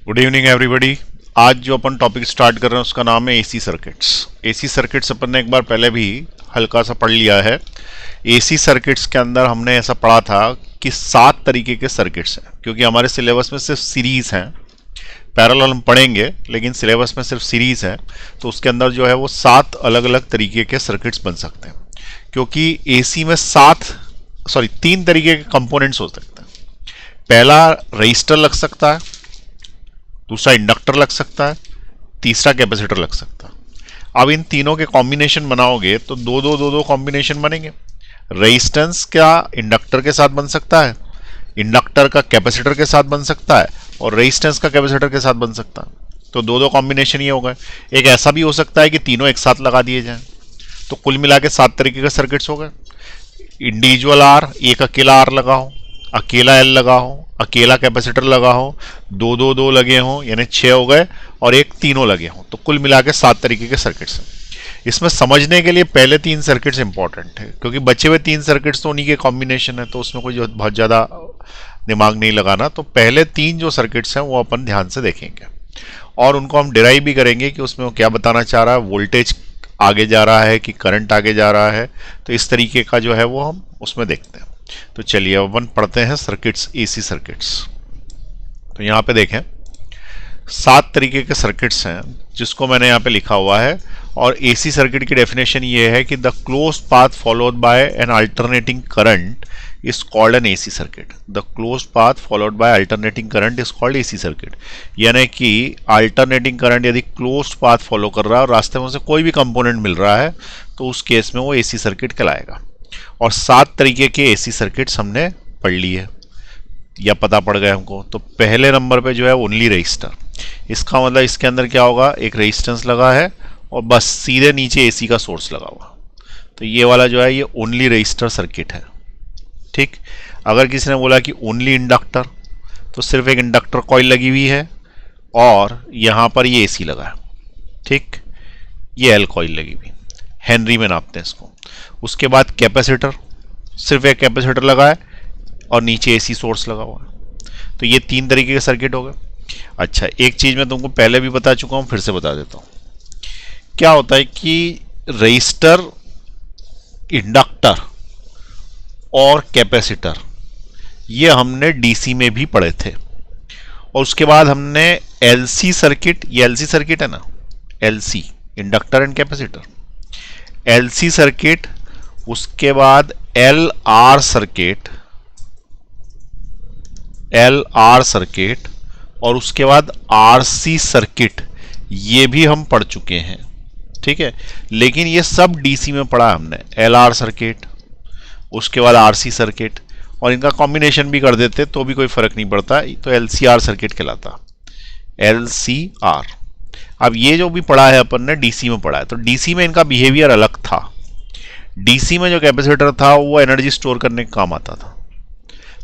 Good evening everybody. आज जो अपन topic start कर रहे हैं उसका नाम है एसी सर्किट्स। एसी सर्किट्स अपन ने एक बार पहले भी हल्का सा पढ़ लिया है। एसी सर्किट्स के अंदर हमने ऐसा पढ़ा था कि 7 तरीके के सर्किट्स हैं, क्योंकि हमारे सिलेबस में सिर्फ सीरीज हैं। पैरेलल हम पढ़ेंगे लेकिन सिलेबस में सिर्फ सीरीज है, तो उसके अंदर जो है वो 7 अलग अलग तरीके के सर्किट्स बन सकते हैं। क्योंकि एसी में 3 तरीके के कंपोनेंट्स हो सकते हैं। पहला रजिस्टर लग सकता है, दूसरा इंडक्टर लग सकता है, तीसरा कैपेसिटर लग सकता है। अब इन तीनों के कॉम्बिनेशन बनाओगे तो दो कॉम्बिनेशन बनेंगे। रेजिस्टेंस का इंडक्टर के साथ बन सकता है, इंडक्टर का कैपेसिटर के साथ बन सकता है, और रेजिस्टेंस का कैपेसिटर के साथ बन सकता है। तो दो कॉम्बिनेशन ये हो गए। एक ऐसा भी हो सकता है कि तीनों एक साथ लगा दिए जाएं, तो कुल मिला के 7 तरीके के सर्किट्स हो गए। इंडिविजुअल आर, एक अकेला आर लगा हो, अकेला एल लगा हो, अकेला कैपेसिटर लगा हो, दो लगे हों, यानी 6 हो गए, और एक तीनों लगे हों, तो कुल मिला के 7 तरीके के सर्किट्स हैं। इसमें समझने के लिए पहले 3 सर्किट्स इंपॉर्टेंट है, क्योंकि बचे हुए 3 सर्किट्स तो उन्हीं के कॉम्बिनेशन है, तो उसमें कोई बहुत ज़्यादा दिमाग नहीं लगाना। तो पहले 3 जो सर्किट्स हैं वो अपन ध्यान से देखेंगे और उनको हम डिराइव भी करेंगे कि उसमें वो क्या बताना चाह रहा है, वोल्टेज आगे जा रहा है कि करंट आगे जा रहा है। तो इस तरीके का जो है वो हम उसमें देखते हैं। तो चलिए अपन पढ़ते हैं सर्किट्स, एसी सर्किट्स। तो यहाँ पे देखें 7 तरीके के सर्किट्स हैं जिसको मैंने यहाँ पे लिखा हुआ है। और एसी सर्किट की डेफिनेशन ये है कि the closed path followed by N alternating current is called an AC circuit. The closed path followed by alternating current is called AC circuit. यानी कि अल्टरनेटिंग करंट यदि क्लोज्ड पाथ फॉलो कर रहा है और रास्ते में उसे कोई भी कंपोनेंट मिल रहा है तो उस केस में वो एसी सर्किट कहलाएगा। और 7 तरीके के एसी सर्किट्स हमने पढ़ लिए या पता पड़ गए हमको। तो पहले नंबर पे जो है ओनली रजिस्टर। इसका मतलब इसके अंदर क्या होगा, एक रेजिस्टेंस लगा है और बस सीधे नीचे एसी का सोर्स लगा हुआ। तो ये वाला जो है ये ओनली रजिस्टर सर्किट है। ठीक। अगर किसी ने बोला कि ओनली इंडक्टर, तो सिर्फ एक इंडक्टर कॉइल लगी हुई है और यहाँ पर ये एसी लगा है। ठीक। ये एल कॉइल लगी हुई, हेनरी में नापते हैं इसको। उसके बाद कैपेसिटर, सिर्फ एक कैपेसिटर लगा है और नीचे एसी सोर्स लगा हुआ है। तो ये 3 तरीके के सर्किट हो गए। अच्छा, एक चीज मैं तुमको पहले भी बता चुका हूं, फिर से बता देता हूं। क्या होता है कि रजिस्टर, इंडक्टर और कैपेसिटर ये हमने डीसी में भी पढ़े थे। और उसके बाद हमने एलसी सर्किट, ये एलसी सर्किट है ना, LC inductor and capacitor, LC circuit, उसके बाद L R circuit, L R circuit, और उसके बाद आरसी सर्किट, ये भी हम पढ़ चुके हैं। ठीक है। लेकिन ये सब डीसी में पढ़ा हमने। एल आर सर्किट, उसके बाद आरसी सर्किट, और इनका कॉम्बिनेशन भी कर देते तो भी कोई फर्क नहीं पड़ता, तो एलसीआर सर्किट कहलाता, एलसीआर। अब ये जो भी पढ़ा है अपन ने डीसी में पढ़ा है, तो डीसी में इनका बिहेवियर अलग था। डीसी में जो कैपेसिटर था वो एनर्जी स्टोर करने का काम आता था,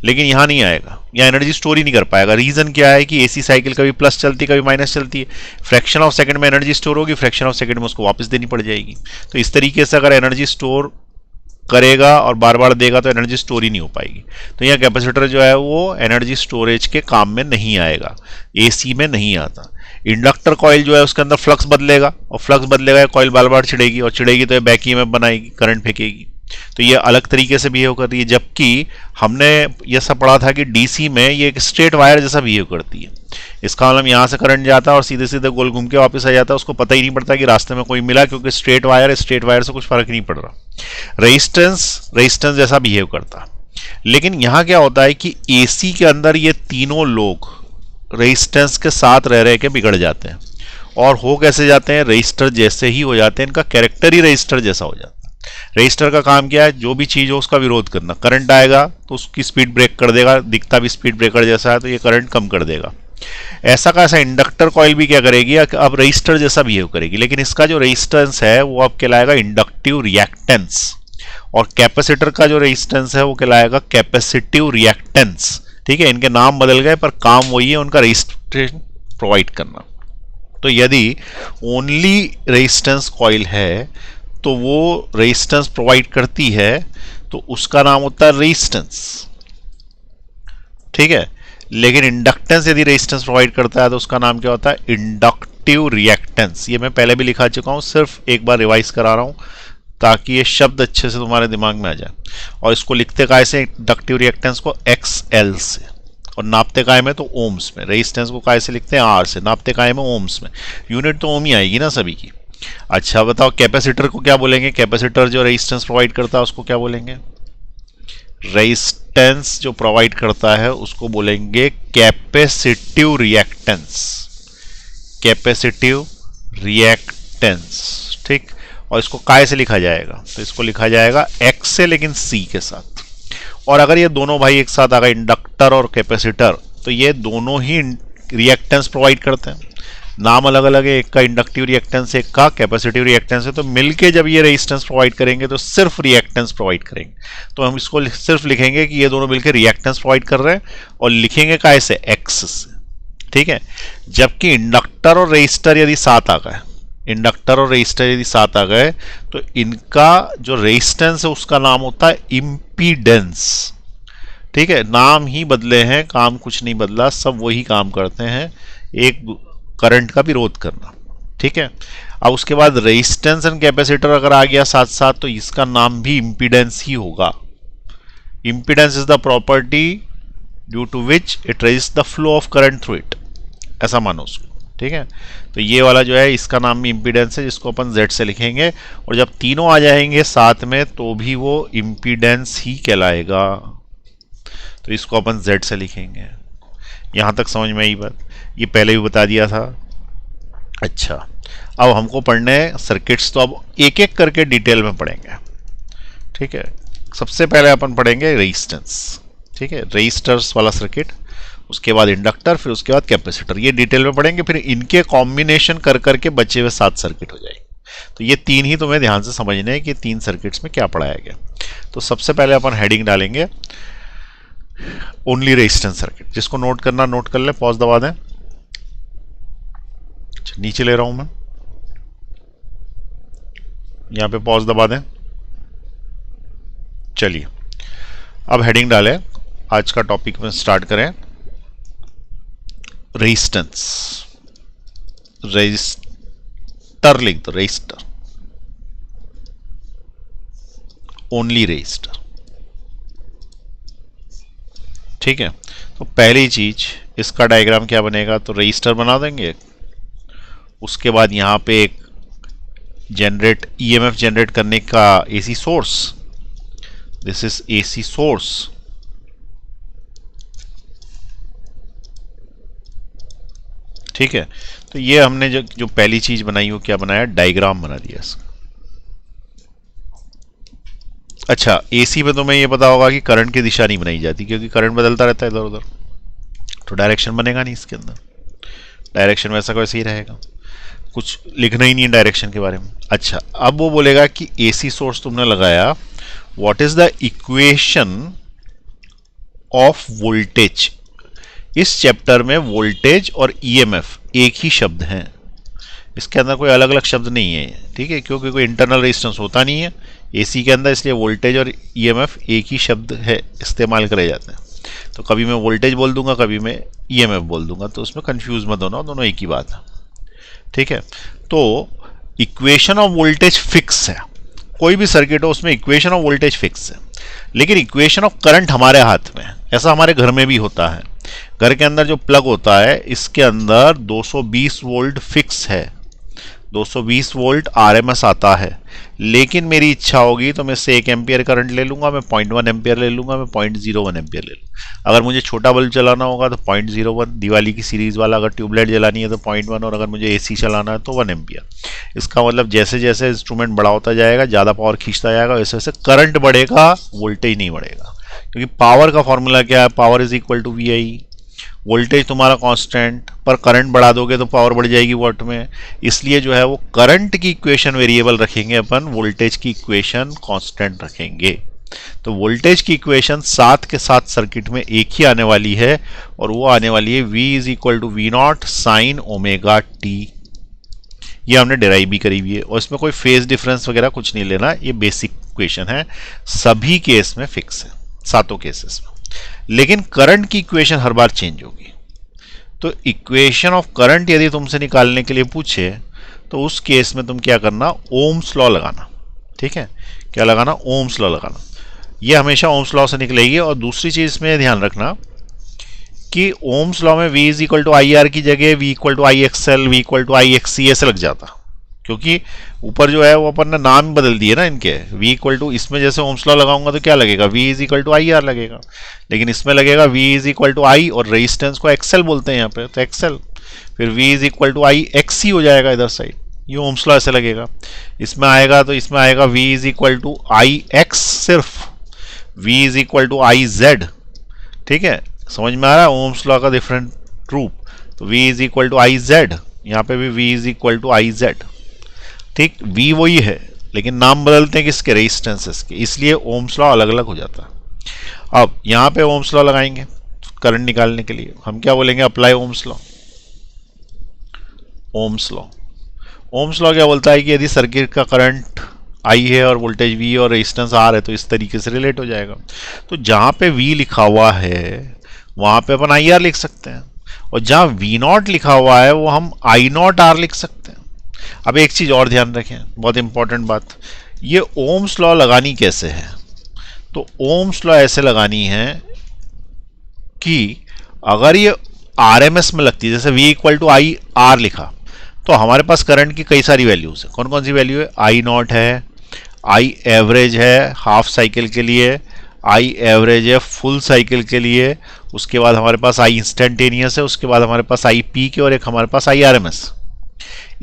लेकिन यहां नहीं आएगा, यहां एनर्जी स्टोर ही नहीं कर पाएगा। रीजन क्या है कि एसी साइकिल कभी प्लस चलती है कभी माइनस चलती है। फ्रैक्शन ऑफ सेकंड में एनर्जी स्टोर होगी, फ्रैक्शन ऑफ सेकंड में उसको वापस देनी पड़ जाएगी। तो इस तरीके से अगर एनर्जी स्टोर करेगा और बार बार देगा तो एनर्जी स्टोर ही नहीं हो पाएगी। तो यहाँ कैपेसिटर जो है वो एनर्जी स्टोरेज के काम में नहीं आएगा, एसी में नहीं आता। इंडक्टर कॉइल जो है उसके अंदर फ्लक्स बदलेगा, और फ्लक्स बदलेगा कॉइल बार बार चिड़ेगी, और चिड़ेगी तो ये बैक ईएमएफ बनाएगी, करंट फेंकेगी। तो ये अलग तरीके से बिहेव कर रही है। जबकि हमने ये सब पढ़ा था कि डीसी में ये एक स्ट्रेट वायर जैसा बिहेव करती है। इसका मतलब यहाँ से करंट जाता है और सीधे सीधे गोल घूम के वापस आ जाता है, उसको पता ही नहीं पड़ता कि रास्ते में कोई मिला, क्योंकि स्ट्रेट वायर है, स्ट्रेट वायर से कुछ फर्क नहीं पड़ रहा। रेजिस्टेंस जैसा बिहेव करता। लेकिन यहाँ क्या होता है कि एसी के अंदर ये तीनों लोग रेजिस्टेंस के साथ रह के बिगड़ जाते हैं। और हो कैसे जाते हैं, रजिस्टर जैसे ही हो जाते हैं। इनका कैरेक्टर ही रजिस्टर जैसा हो जाता है। रजिस्टर का काम क्या है, जो भी चीज हो उसका विरोध करना। करंट आएगा तो उसकी स्पीड ब्रेक कर देगा, दिखता भी स्पीड ब्रेकर जैसा है, तो ये करंट कम कर देगा। ऐसा का ऐसा इंडक्टर कॉइल भी क्या करेगी, अब रजिस्टर जैसा बिहेव करेगी, लेकिन इसका जो रेजिस्टेंस है वो अब कहलाएगा इंडक्टिव रिएक्टेंस, और कैपेसिटर का जो रेजिस्टेंस है वो कहलाएगा कैपेसिटिव रिएक्टेंस। ठीक है। इनके नाम बदल गए पर काम वही है, उनका रेजिस्टेंस प्रोवाइड करना। तो यदि ओनली रेजिस्टेंस कॉइल है तो वो रेजिस्टेंस प्रोवाइड करती है, तो उसका नाम होता है रेजिस्टेंस। ठीक है। लेकिन इंडक्टेंस यदि रेजिस्टेंस प्रोवाइड करता है तो उसका नाम क्या होता है, इंडक्टिव रिएक्टेंस। ये मैं पहले भी लिखा चुका हूँ, सिर्फ एक बार रिवाइज करा रहा हूँ ताकि ये शब्द अच्छे से तुम्हारे दिमाग में आ जाए। और इसको लिखते काय से, इंडक्टिव रिएक्टेंस को XL से, और नापते काय में तो ओम्स में। रेजिस्टेंस को काय से लिखते हैं, R से, नापते काय में ओम्स में। यूनिट तो ओम ही आएगी ना सभी की। अच्छा बताओ कैपेसिटर को क्या बोलेंगे, कैपेसिटर जो रेजिस्टेंस प्रोवाइड करता है उसको क्या बोलेंगे, रेजिस्टेंस जो प्रोवाइड करता है उसको बोलेंगे कैपेसिटिव रिएक्टेंस, कैपेसिटिव रिएक्टेंस। ठीक, और इसको काय से लिखा जाएगा, तो इसको लिखा जाएगा X से, लेकिन C के साथ। और अगर ये दोनों भाई एक साथ आ गए, इंडक्टर और कैपेसिटर, तो ये दोनों ही रिएक्टेंस प्रोवाइड करते हैं। नाम अलग अलग है, एक का इंडक्टिव रिएक्टेंस, एक का कैपेसिटिव रिएक्टेंस है, तो मिलके जब ये रेजिस्टेंस प्रोवाइड करेंगे तो सिर्फ रिएक्टेंस प्रोवाइड करेंगे। तो हम इसको सिर्फ लिखेंगे कि ये दोनों मिलकर रिएक्टेंस प्रोवाइड कर रहे हैं, और लिखेंगे काय से, X से। ठीक है, जबकि इंडक्टर और रेजिस्टर यदि साथ आ गए, इंडक्टर और रेजिस्टर यदि साथ आ गए, तो इनका जो रेजिस्टेंस है उसका नाम होता है इम्पीडेंस। ठीक है, नाम ही बदले हैं, काम कुछ नहीं बदला, सब वही काम करते हैं, एक करंट का विरोध करना। ठीक है, अब उसके बाद रेजिस्टेंस एंड कैपेसिटर अगर आ गया साथ साथ, तो इसका नाम भी इम्पीडेंस ही होगा। Impedance is the property due to which it resist the flow of current through it, ऐसा मानो उसको। ठीक है, तो ये वाला जो है इसका नाम भी इम्पीडेंस है, जिसको अपन Z से लिखेंगे। और जब तीनों आ जाएंगे साथ में तो भी वो इम्पीडेंस ही कहलाएगा, तो इसको अपन Z से लिखेंगे। यहां तक समझ में आई बात, ये पहले भी बता दिया था। अच्छा, अब हमको पढ़ने सर्किट्स, तो अब एक एक करके डिटेल में पढ़ेंगे। ठीक है, सबसे पहले अपन पढ़ेंगे रेजिस्टेंस। ठीक है, रेजिस्टर्स वाला सर्किट, उसके बाद इंडक्टर, फिर उसके बाद कैपेसिटर, ये डिटेल में पढ़ेंगे। फिर इनके कॉम्बिनेशन कर करके बचे हुए 7 सर्किट हो जाएंगे। तो ये 3 ही तुम्हें ध्यान से समझने हैं कि 3 सर्किट्स में क्या पढ़ाया गया। तो सबसे पहले अपन हेडिंग डालेंगे ओनली रेजिस्टेंस सर्किट। जिसको नोट करना नोट कर ले, पॉज दबा दें। नीचे ले रहा हूं मैं, यहां पे पॉज दबा दें। चलिए अब हेडिंग डालें, आज का टॉपिक में स्टार्ट करें। रेजिस्टेंस, रेजिस्टर लिख दो, रेजिस्टर, ओनली रेजिस्टर। ठीक है, तो पहली चीज इसका डायग्राम क्या बनेगा, तो रेजिस्टर बना देंगे। उसके बाद यहां पे एक जनरेट, ईएमएफ जनरेट करने का AC source, this is AC source. ठीक है, तो ये हमने जो पहली चीज बनाई वो क्या बनाया, डायग्राम बना दिया इसका। अच्छा, एसी में तो मैं ये पता होगा कि करंट की दिशा नहीं बनाई जाती, क्योंकि करंट बदलता रहता है इधर उधर, तो डायरेक्शन बनेगा नहीं इसके अंदर। डायरेक्शन वैसा वैसे ही रहेगा, कुछ लिखना ही नहीं है डायरेक्शन के बारे में। अच्छा, अब वो बोलेगा कि एसी सोर्स तुमने लगाया, what is the equation of voltage. इस चैप्टर में वोल्टेज और ईएमएफ एक ही शब्द हैं, इसके अंदर कोई अलग अलग शब्द नहीं है। ठीक है, क्योंकि कोई इंटरनल रेजिस्टेंस होता नहीं है एसी के अंदर, इसलिए वोल्टेज और ईएमएफ एक ही शब्द है, इस्तेमाल करे जाते हैं। तो कभी मैं वोल्टेज बोल दूंगा, कभी मैं ईएमएफ बोल दूंगा, तो उसमें कंफ्यूज मत होना, दोनों एक ही बात है। ठीक है, तो इक्वेशन ऑफ वोल्टेज फिक्स है, कोई भी सर्किट हो उसमें इक्वेशन ऑफ वोल्टेज फिक्स है, लेकिन इक्वेशन ऑफ करंट हमारे हाथ में है। ऐसा हमारे घर में भी होता है, घर के अंदर जो प्लग होता है इसके अंदर 220 वोल्ट फिक्स है, 220 वोल्ट आरएमएस आता है। लेकिन मेरी इच्छा होगी तो मैं इससे 1 एम्पियर करंट ले लूंगा, मैं 0.1 एम्पियर ले लूंगा, मैं 0.01 एम्पियर ले लूंगा। अगर मुझे छोटा बल्ब चलाना होगा तो 0.01, दिवाली की सीरीज वाला। अगर ट्यूबलाइट जलानी है तो 0.1, और अगर मुझे एसी चलाना है तो 1 एम्पियर। इसका मतलब जैसे जैसे इंस्ट्रूमेंट बड़ा होता जाएगा, ज़्यादा पावर खींचता जाएगा, वैसे वैसे करंट बढ़ेगा, वोल्टेज नहीं बढ़ेगा। क्योंकि पावर का फॉर्मूला क्या है, power is equal to VI। Voltage तुम्हारा कांस्टेंट, पर करंट बढ़ा दोगे तो पावर बढ़ जाएगी वॉट में, इसलिए जो है वो करंट की इक्वेशन वेरिएबल रखेंगे अपन, वोल्टेज की इक्वेशन कांस्टेंट रखेंगे। तो वोल्टेज की इक्वेशन 7 के 7 सर्किट में एक ही आने वाली है, और वो आने वाली है V is equal to V0 sine omega T. ये हमने डिराइव भी करी हुई है, और इसमें कोई फेज डिफरेंस वगैरह कुछ नहीं लेना, ये बेसिक इक्वेशन है, सभी केस में फिक्स है, 7 केसेस में। लेकिन करंट की इक्वेशन हर बार चेंज होगी। तो इक्वेशन ऑफ करंट यदि तुमसे निकालने के लिए पूछे तो उस केस में तुम क्या करना, ओम्स लॉ लगाना। ठीक है, क्या लगाना, ओम्स लॉ लगाना। ये हमेशा ओम्स लॉ से निकलेगी। और दूसरी चीज इसमें ध्यान रखना कि ओम्स लॉ में V is equal to I R की जगह V equal to I XL, V equal to I X C ऐसे लग जाता, क्योंकि ऊपर जो है वो अपन ने नाम बदल दिए ना इनके। V इक्वल टू, इसमें जैसे ओम्स लॉ लगाऊंगा तो क्या लगेगा, V is equal to I R लगेगा, लेकिन इसमें लगेगा V is equal to I, और रेजिस्टेंस को एक्सएल बोलते हैं यहाँ पे, तो एक्सएल, फिर V is equal to I X C हो जाएगा इधर साइड। ये ओम्स लॉ ऐसे लगेगा। इसमें आएगा तो इसमें आएगा V is equal to I X सिर्फ, V is equal to I Z. ठीक है, समझ में आ रहा है ओम्स लॉ का डिफरेंट रूप। तो V is equal to I Z, यहाँ पे भी V is equal to I Z. ठीक, V वही है लेकिन नाम बदलते हैं किसके, रेजिस्टेंसेस के, इसलिए ओम्स लॉ अलग अलग हो जाता है। अब यहाँ पे ओम्स लॉ लगाएंगे करंट निकालने के लिए, हम क्या बोलेंगे, apply Ohm's law. Ohm's law, Ohm's law क्या बोलता है कि यदि सर्किट का करंट I है और वोल्टेज V और रेजिस्टेंस R है तो इस तरीके से रिलेट हो जाएगा। तो जहां पे V लिखा हुआ है वहां पे अपन IR लिख सकते हैं, और जहां V0 लिखा हुआ है वो हम I0R लिख सकते हैं। अब एक चीज और ध्यान रखें, बहुत इंपॉर्टेंट बात, ये ओम्स लॉ लगानी कैसे है। तो ओम्स लॉ ऐसे लगानी है कि अगर ये RMS में लगती है, जैसे V equal to I R लिखा, तो हमारे पास करंट की कई सारी वैल्यूज है। कौन कौन सी वैल्यू है, I0 है, आई एवरेज है हाफ साइकिल के लिए, आई एवरेज है फुल साइकिल के लिए, उसके बाद हमारे पास आई इंस्टेंटेनियस है, उसके बाद हमारे पास आई पीक है, और एक हमारे पास आई आरएमएस।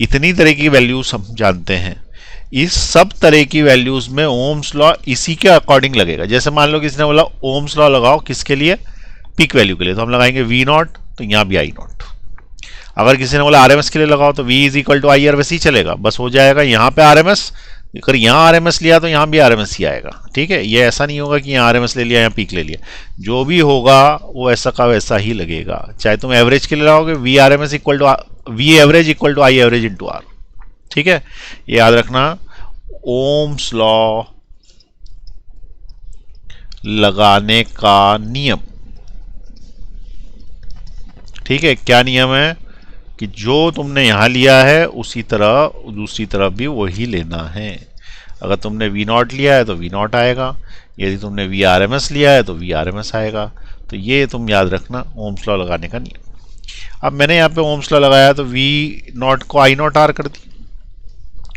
इतनी तरह की वैल्यूज हम जानते हैं। इस सब तरह की वैल्यूज में ओम्स लॉ इसी के अकॉर्डिंग लगेगा। जैसे मान लो किसी ने बोला ओम्स लॉ लगाओ किसके लिए, पीक वैल्यू के लिए, तो हम लगाएंगे V0, तो यहां भी I0। अगर किसी ने बोला आरएमएस के लिए लगाओ तो V is equal to I R, वैसे ही चलेगा, बस हो जाएगा यहाँ पे आरएमएस। अगर यहाँ आरएमएस लिया तो यहाँ भी आरएमएस ही आएगा। ठीक है, ये ऐसा नहीं होगा कि यहाँ आरएमएस ले लिया यहाँ पीक ले लिया, जो भी होगा वो ऐसा का वैसा ही लगेगा। चाहे तुम एवरेज के लिए लगाओगे V RMS equal to V average equal to I average into R. ठीक है, ये याद रखना ओम्स लॉ लगाने का नियम। ठीक है, क्या नियम है कि जो तुमने यहां लिया है उसी तरह दूसरी तरफ भी वही लेना है। अगर तुमने V0 लिया है तो V0 आएगा, यदि तुमने V RMS लिया है तो V RMS आएगा। तो ये तुम याद रखना ओम्स लॉ लगाने का नियम। अब मैंने यहाँ पे ओम्स लॉ लगाया तो V0 को I0R कर दिया,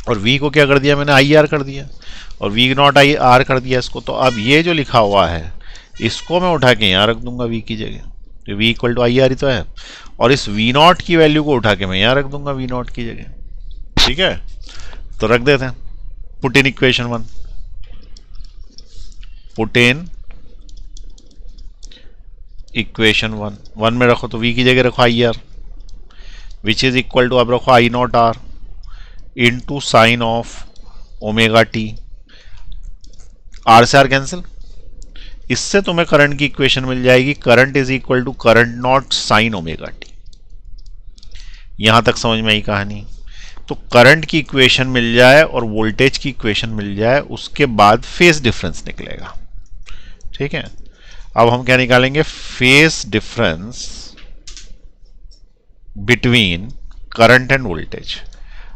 और V को क्या कर दिया मैंने, IR कर दिया, और V0 IR कर दिया इसको। तो अब ये जो लिखा हुआ है इसको मैं उठा के यहाँ रख दूंगा V की जगह, तो V इक्वल टू IR ही तो है, और इस V0 की वैल्यू को उठा के मैं यहाँ रख दूंगा V0 की जगह। ठीक है, तो रख देते हैं, put in equation 1, put in equation 1 में रखो तो V की जगह रखो IR, which is equal to, अब रखो I0R into sine of omega T, R से R कैंसिल, इससे तुम्हें करंट की इक्वेशन मिल जाएगी, current is equal to current not sine omega T. यहां तक समझ में आई कहानी। तो करंट की इक्वेशन मिल जाए और वोल्टेज की इक्वेशन मिल जाए, उसके बाद फेज डिफरेंस निकलेगा। ठीक है, अब हम क्या निकालेंगे, phase difference between current end voltage.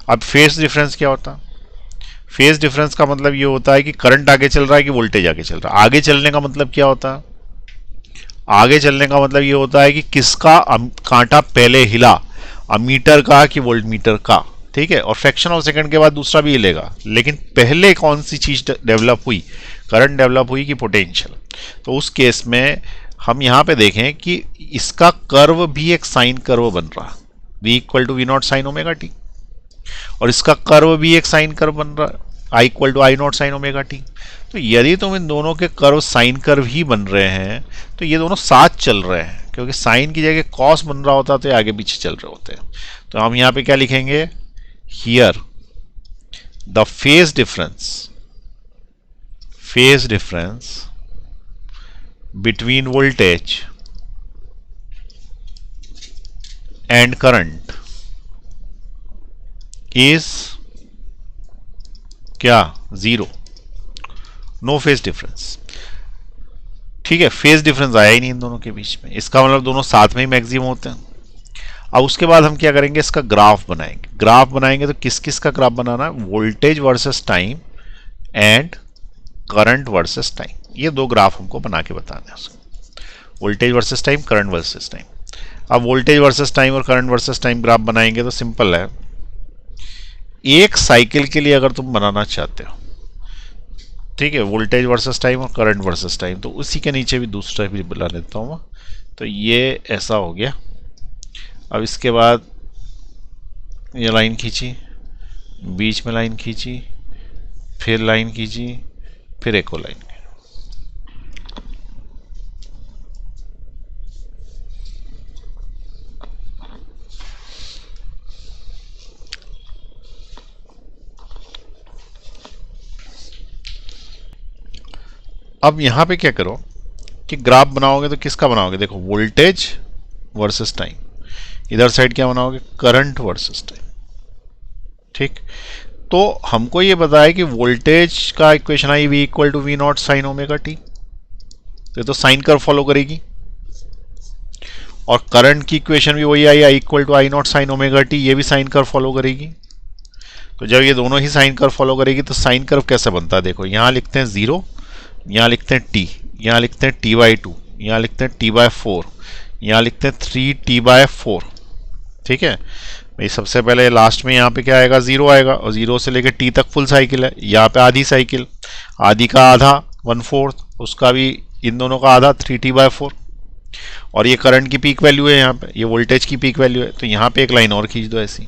अब फेज डिफरेंस क्या होता है, फेज डिफरेंस का मतलब ये होता है कि करंट आगे चल रहा है कि वोल्टेज आगे चल रहा है। आगे चलने का मतलब क्या होता है, आगे चलने का मतलब ये होता है कि किसका कांटा पहले हिला, अमीटर का कि वोल्ट मीटर का। ठीक है, और फ्रैक्शन ऑफ सेकंड के बाद दूसरा भी हिलेगा, लेकिन पहले कौन सी चीज डेवलप हुई, करंट डेवलप हुई कि पोटेंशियल। तो उस केस में हम यहां पे देखें कि इसका कर्व भी एक साइन कर्व बन रहा, V equal to V0 sine omega T, और इसका कर्व भी एक साइन कर्व बन रहा है, I equal to I0 sine omega T. तो यदि तुम इन दोनों के कर्व साइन कर्व ही बन रहे हैं तो ये दोनों साथ चल रहे हैं, क्योंकि साइन की जगह कॉस बन रहा होता तो ये आगे पीछे चल रहे होते हैं। तो हम यहाँ पे क्या लिखेंगे, here the phase difference between voltage and current is क्या, 0, नो फेज डिफरेंस। ठीक है, फेज डिफरेंस आया ही नहीं इन दोनों के बीच में, इसका मतलब दोनों साथ में ही मैक्सिमम होते हैं। अब उसके बाद हम क्या करेंगे, इसका ग्राफ बनाएंगे। ग्राफ बनाएंगे तो किस किस का ग्राफ बनाना है, voltage versus time and current versus time, ये दो ग्राफ हमको बना के बताना है उसको, voltage versus time, current versus time. अब वोल्टेज वर्सेस टाइम और करंट वर्सेस टाइम ग्राफ बनाएंगे तो सिंपल है, एक साइकिल के लिए अगर तुम बनाना चाहते हो, ठीक है, वोल्टेज वर्सेस टाइम और करंट वर्सेस टाइम, तो उसी के नीचे भी दूसरा भी बुला लेता हूँ। तो ये ऐसा हो गया। अब इसके बाद ये लाइन खींची, बीच में लाइन खींची, फिर लाइन खींची, फिर एक और लाइन। अब यहां पे क्या करो कि ग्राफ बनाओगे तो किसका बनाओगे, देखो वोल्टेज वर्सेस टाइम, इधर साइड क्या बनाओगे, करंट वर्सेस टाइम। ठीक, तो हमको ये बताया कि वोल्टेज का इक्वेशन आई V equal to V not sine omega T, तो साइन कर्व फॉलो करेगी, और करंट की इक्वेशन भी वही आई, I equal to I not sine omega T, ये भी साइन कर्व फॉलो करेगी। तो जब ये दोनों ही साइन कर्व फॉलो करेगी तो साइन कर्व कैसे बनता है, देखो यहां लिखते हैं 0, यहाँ लिखते हैं टी, यहाँ लिखते हैं t/2, यहाँ लिखते हैं t/4, यहाँ लिखते हैं 3t/4। ठीक है भाई, सबसे पहले लास्ट में यहाँ पे क्या आएगा, 0 आएगा, और 0 से लेकर t तक फुल साइकिल है, यहाँ पे आधी साइकिल, आधी का आधा 1/4, उसका भी इन दोनों का आधा 3t/4, और ये करंट की पीक वैल्यू है, यहाँ पे ये वोल्टेज की पीक वैल्यू है, तो यहाँ पे एक लाइन और खींच दो ऐसी।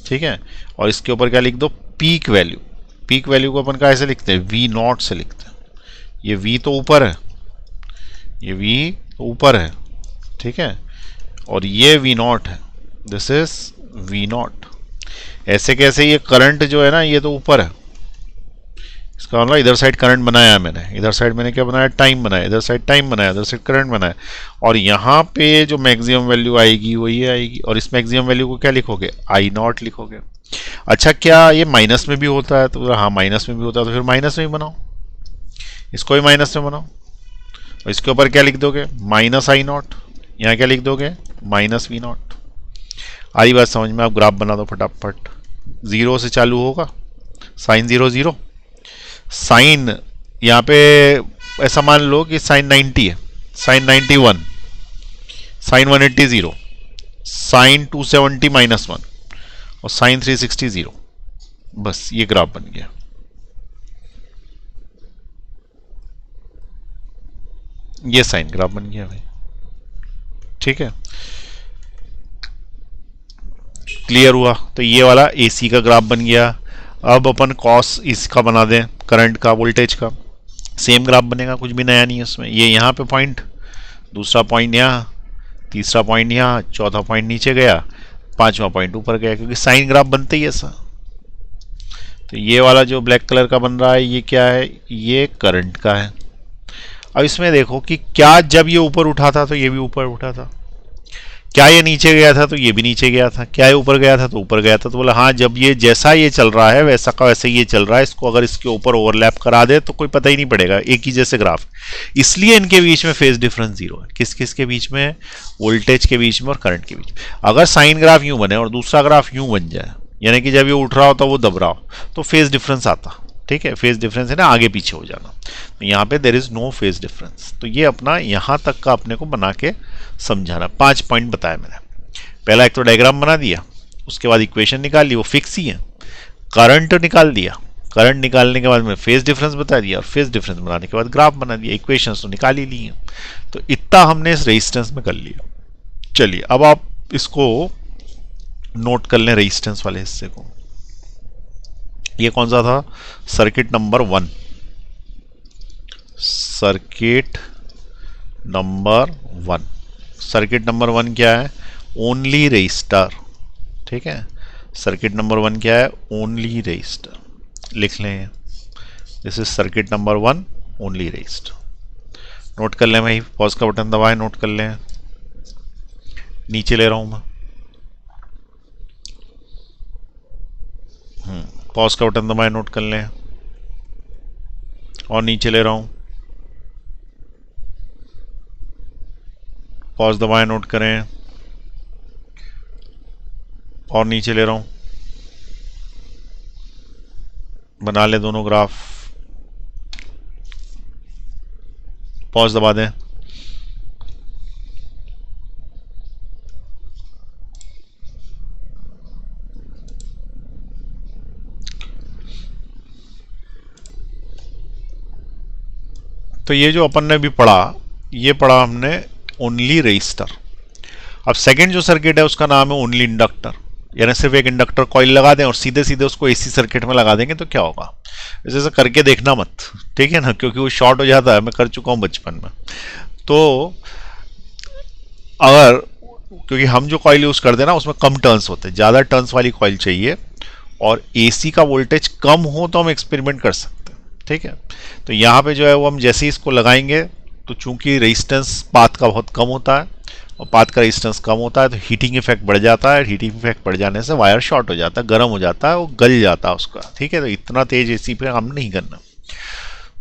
ठीक है, और इसके ऊपर क्या लिख दो, पीक वैल्यू। पीक वैल्यू को अपन कैसे लिखते हैं, वी नॉट से लिखते हैं, ये वी तो ऊपर है, ये वी तो ऊपर है, ठीक है, और ये वी नॉट है, दिस इज वी नॉट। ऐसे कैसे, ये करंट जो है ना ये तो ऊपर है, इसका मतलब इधर साइड करंट बनाया मैंने, इधर साइड मैंने क्या बनाया, टाइम बनाया, इधर साइड टाइम बनाया, इधर साइड करंट बनाया, और यहाँ पे जो मैक्सिमम वैल्यू आएगी वो ये आएगी, और इस मैक्सिमम वैल्यू को क्या लिखोगे, आई नॉट लिखोगे। अच्छा, क्या ये माइनस में भी होता है, तो हाँ माइनस में भी होता है, तो फिर माइनस में भी बनाओ, इसको भी माइनस में बनाओ, और इसके ऊपर क्या लिख दोगे, माइनस आई नॉट, यहाँ क्या लिख दोगे, माइनस वी नॉट। आई बात समझ में, आप ग्राफ बना दो फटाफट। 0 से चालू होगा, साइन 0 0, साइन यहाँ पे ऐसा मान लो कि साइन 90 है, साइन 91, साइन 180 0, साइन 270 -1, और साइन 360 0। बस ये ग्राफ बन गया। ये साइन ग्राफ बन गया भाई। ठीक है, क्लियर हुआ। तो ये वाला एसी का ग्राफ बन गया। अब अपन कॉस इसका बना दें, करंट का, वोल्टेज का, सेम ग्राफ बनेगा, कुछ भी नया नहीं है उसमें। ये यहाँ पे पॉइंट, दूसरा पॉइंट यहाँ, तीसरा पॉइंट यहाँ, चौथा पॉइंट नीचे गया, पांचवा पॉइंट ऊपर गया, क्योंकि साइन ग्राफ बनते ही ऐसा। तो ये वाला जो ब्लैक कलर का बन रहा है ये क्या है, ये करंट का है। अब इसमें देखो कि क्या जब ये ऊपर उठा था तो ये भी ऊपर उठा था, क्या ये नीचे गया था तो ये भी नीचे गया था, क्या ये ऊपर गया था तो ऊपर गया था। तो बोला हाँ, जब ये जैसा ये चल रहा है वैसा का वैसे ये चल रहा है, इसको अगर इसके ऊपर ओवरलैप करा दे तो कोई पता ही नहीं पड़ेगा, एक ही जैसे ग्राफ। इसलिए इनके बीच में फेज डिफरेंस 0 है। किस किस के बीच में, वोल्टेज के बीच में और करंट के बीच में। अगर साइन ग्राफ यूं बने और दूसरा ग्राफ यूं बन जाए, यानी कि जब ये उठ रहा होता वो दब रहा हो, तो फेज डिफरेंस आता। ठीक है, फेज डिफरेंस है ना, आगे पीछे हो जाना। तो यहाँ पे there is no phase difference. तो ये अपना यहाँ तक का अपने को बना के समझाना। 5 पॉइंट बताया मैंने। पहला एक तो डायग्राम बना दिया, उसके बाद इक्वेशन निकाल ली, वो फिक्स ही है। करंट निकाल दिया, करंट निकालने के बाद में फेज डिफरेंस बता दिया, और फेज डिफरेंस बनाने के बाद ग्राफ बना दिया। इक्वेशंस तो निकाल ही ली हैं। तो इतना हमने इस रेजिस्टेंस में कर लिया। चलिए अब आप इसको नोट कर लें, रेजिस्टेंस वाले हिस्से को। ये कौन सा था, circuit number 1। Circuit number 1, circuit number 1 क्या है, ओनली रेजिस्टर। ठीक है, सर्किट नंबर 1 क्या है, ओनली रेजिस्टर। लिख लें, this is circuit number 1, only resistor. Note कर लें भाई, पॉज का बटन दबाएं, नोट कर लें। नीचे ले रहा हूं मैं, पॉज का बटन दबाएं, नोट कर लें, और नीचे ले रहा हूं। पॉज दबाएं, नोट करें, और नीचे ले रहा हूं, बना ले दोनों ग्राफ, पॉज दबा दें। तो ये जो अपन ने भी पढ़ा, ये पढ़ा हमने ओनली रजिस्टर। अब सेकंड जो सर्किट है उसका नाम है ओनली इंडक्टर, यानी सिर्फ एक इंडक्टर कॉइल लगा दें और सीधे सीधे उसको एसी सर्किट में लगा देंगे तो क्या होगा। ऐसे करके देखना मत, ठीक है ना, क्योंकि वो शॉर्ट हो जाता है, मैं कर चुका हूँ बचपन में। तो अगर, क्योंकि हम जो कॉइल यूज करते हैं ना उसमें कम टर्न्स होते हैं, ज़्यादा टर्न्स वाली कॉइल चाहिए और एसी का वोल्टेज कम हो तो हम एक्सपेरिमेंट कर सकते हैं, ठीक है। तो यहाँ पे जो है वो हम जैसे ही इसको लगाएंगे तो चूंकि रेजिस्टेंस पाथ का बहुत कम होता है और पाथ का रेजिस्टेंस कम होता है तो हीटिंग इफेक्ट बढ़ जाता है, हीटिंग इफेक्ट बढ़ जाने से वायर शॉर्ट हो जाता है, गर्म हो जाता है, वो गल जाता है उसका, ठीक है। तो इतना तेज एसी पे काम नहीं करना।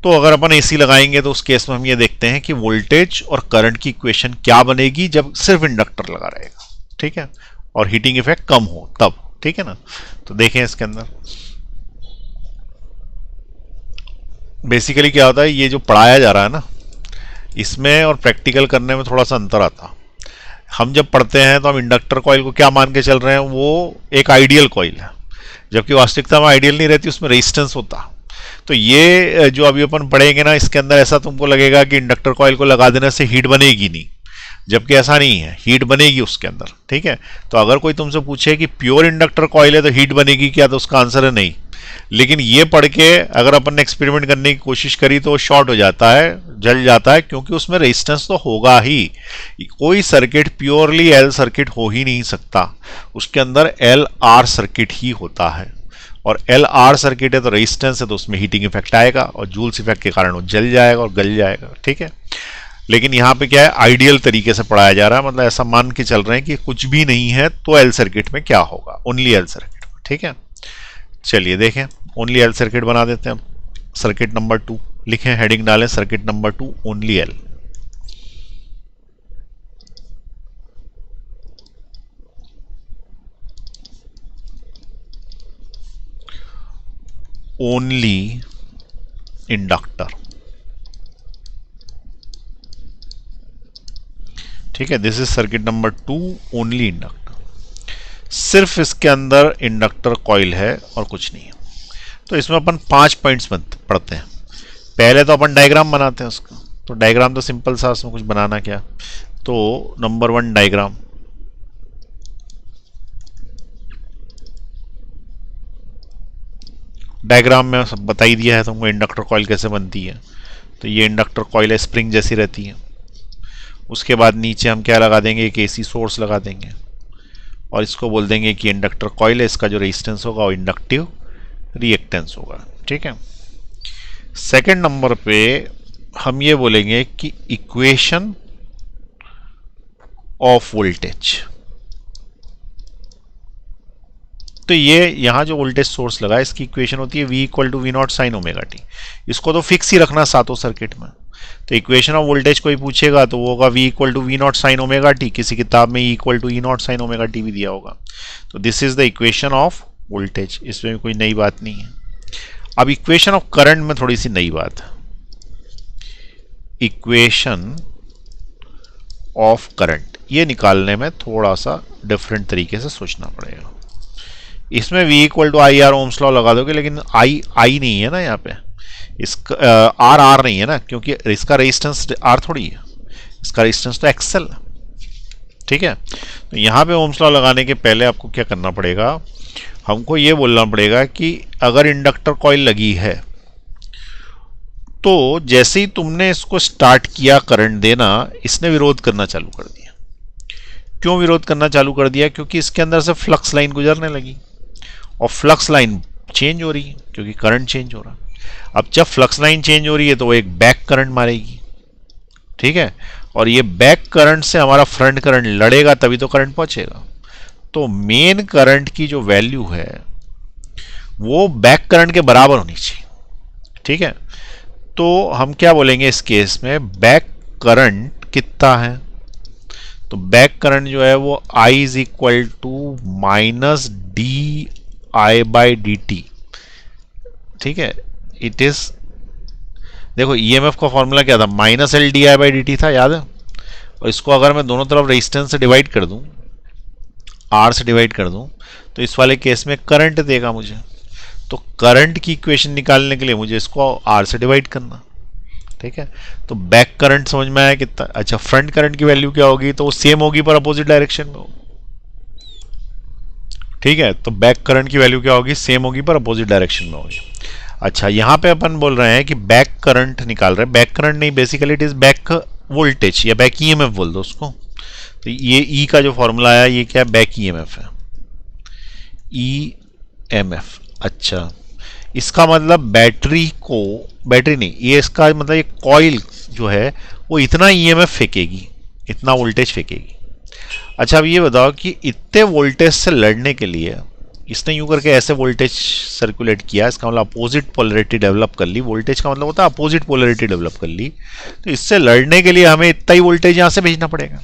तो अगर अपन एसी लगाएंगे तो उस केस में हम ये देखते हैं कि वोल्टेज और करंट की इक्वेशन क्या बनेगी जब सिर्फ इंडक्टर लगा रहेगा, ठीक है, और हीटिंग इफेक्ट कम हो तब, ठीक है ना। तो देखें इसके अंदर बेसिकली क्या होता है, ये जो पढ़ाया जा रहा है ना इसमें और प्रैक्टिकल करने में थोड़ा सा अंतर आता। हम जब पढ़ते हैं तो हम इंडक्टर कॉइल को क्या मान के चल रहे हैं, वो एक आइडियल कॉइल है, जबकि वास्तविकता में आइडियल नहीं रहती, उसमें रेजिस्टेंस होता। तो ये जो अभी अपन पढ़ेंगे ना इसके अंदर ऐसा तुमको लगेगा कि इंडक्टर कॉइल को लगा देने से हीट बनेगी नहीं, जबकि ऐसा नहीं है, हीट बनेगी उसके अंदर, ठीक है। तो अगर कोई तुमसे पूछे कि प्योर इंडक्टर कॉइल है तो हीट बनेगी क्या, तो उसका आंसर है नहीं। लेकिन ये पढ़ के अगर अपन ने एक्सपेरिमेंट करने की कोशिश करी तो शॉर्ट हो जाता है, जल जाता है, क्योंकि उसमें रेजिस्टेंस तो होगा ही। कोई सर्किट प्योरली एल सर्किट हो ही नहीं सकता, उसके अंदर एल आर सर्किट ही होता है, और एल आर सर्किट है तो रेजिस्टेंस है तो उसमें हीटिंग इफेक्ट आएगा और जूल्स इफेक्ट के कारण वो जल जाएगा और गल जाएगा, ठीक है। लेकिन यहाँ पे क्या है, आइडियल तरीके से पढ़ाया जा रहा है, मतलब ऐसा मान के चल रहे हैं कि कुछ भी नहीं है तो एल सर्किट में क्या होगा, ओनली एल सर्किट में, ठीक है। चलिए देखें, ओनली एल सर्किट बना देते हैं। सर्किट नंबर 2 लिखें, हेडिंग डालें circuit number 2 only L. Only inductor, ठीक है, this is circuit number 2 only inductor. सिर्फ इसके अंदर इंडक्टर कॉइल है और कुछ नहीं है। तो इसमें अपन 5 पॉइंट्स पढ़ते हैं। पहले तो अपन डायग्राम बनाते हैं उसका, तो डायग्राम तो सिंपल सा, उसमें कुछ बनाना क्या। तो नंबर 1 डायग्राम, डायग्राम में सब बता ही दिया है तुमको इंडक्टर कॉइल कैसे बनती है। तो ये इंडक्टर कॉइल है, स्प्रिंग जैसी रहती है। उसके बाद नीचे हम क्या लगा देंगे, एक एसी सोर्स लगा देंगे और इसको बोल देंगे कि इंडक्टर कॉइल है, इसका जो रेजिस्टेंस होगा वो इंडक्टिव रिएक्टेंस होगा, ठीक है। सेकंड नंबर पे हम ये बोलेंगे कि इक्वेशन ऑफ वोल्टेज। तो ये यहाँ जो वोल्टेज सोर्स लगा है इसकी इक्वेशन होती है V equal to V not sine omega T. इसको तो फिक्स ही रखना सातों सर्किट में। तो इक्वेशन ऑफ वोल्टेज कोई पूछेगा तो वो होगा V equal to V not sine omega T, किसी किताब में E equal to E not sine omega T भी दिया होगा। तो this is the equation of voltage, इसमें कोई नई बात नहीं है। अब इक्वेशन ऑफ करंट में थोड़ी सी नई बात है। इक्वेशन ऑफ करंट ये निकालने में थोड़ा सा डिफरेंट तरीके से सोचना पड़ेगा। इसमें V equal to I R Ohm's law लगा दोगे, लेकिन आई नहीं है ना यहाँ पे, इसका आर नहीं है ना, क्योंकि इसका रेजिस्टेंस आर थोड़ी है, इसका रेजिस्टेंस तो एक्सएल है, ठीक है। तो यहाँ पे ओम्स लॉ लगाने के पहले आपको क्या करना पड़ेगा, हमको ये बोलना पड़ेगा कि अगर इंडक्टर कॉइल लगी है तो जैसे ही तुमने इसको स्टार्ट किया करंट देना, इसने विरोध करना चालू कर दिया। क्यों विरोध करना चालू कर दिया? क्योंकि इसके अंदर से फ्लक्स लाइन गुजरने लगी और फ्लक्स लाइन चेंज हो रही है क्योंकि करंट चेंज हो रहा है। अब जब फ्लक्स लाइन चेंज हो रही है तो वो एक बैक करंट मारेगी, ठीक है, और ये बैक करंट से हमारा फ्रंट करंट लड़ेगा तभी तो करंट पहुंचेगा। तो मेन करंट की जो वैल्यू है वो बैक करंट के बराबर होनी चाहिए, ठीक है। तो हम क्या बोलेंगे इस केस में, बैक करंट कितना है, तो बैक करंट जो है वो I is equal to minus D I by D T. ठीक है, इट इज, देखो ईएमएफ का फॉर्मूला क्या था, minus L D I by D T था, याद है। और इसको अगर मैं दोनों तरफ रेजिस्टेंस से डिवाइड कर दूं, आर से डिवाइड कर दूं, तो इस वाले केस में करंट देगा मुझे। तो करंट की इक्वेशन निकालने के लिए मुझे इसको आर से डिवाइड करना। ठीक है, तो बैक करंट समझ में आया कितना। अच्छा, फ्रंट करंट की वैल्यू क्या होगी, तो वो सेम होगी पर अपोजिट डायरेक्शन में होगी। ठीक है, तो बैक करंट की वैल्यू क्या होगी, सेम होगी पर अपोजिट डायरेक्शन में होगी। अच्छा, यहां पे अपन बोल रहे हैं कि बैक करंट निकाल रहे हैं, बैक करंट नहीं, basically it is back voltage या बैक ईएमएफ बोल दो उसको। तो ये ई का जो फॉर्मूला आया ये क्या है, बैक ईएमएफ है, ईएमएफ। अच्छा, इसका मतलब बैटरी को, बैटरी नहीं, ये इसका मतलब ये कॉइल जो है वो इतना ईएमएफ फेंकेगी, इतना वोल्टेज फेंकेगी। अच्छा, अब ये बताओ कि इतने वोल्टेज से लड़ने के लिए इसने यूं करके ऐसे वोल्टेज सर्कुलेट किया, इसका मतलब अपोजिट पोलैरिटी डेवलप कर ली। वोल्टेज का मतलब होता है अपोजिट पोलैरिटी डेवलप कर ली। तो इससे लड़ने के लिए हमें इतना ही वोल्टेज यहां से भेजना पड़ेगा।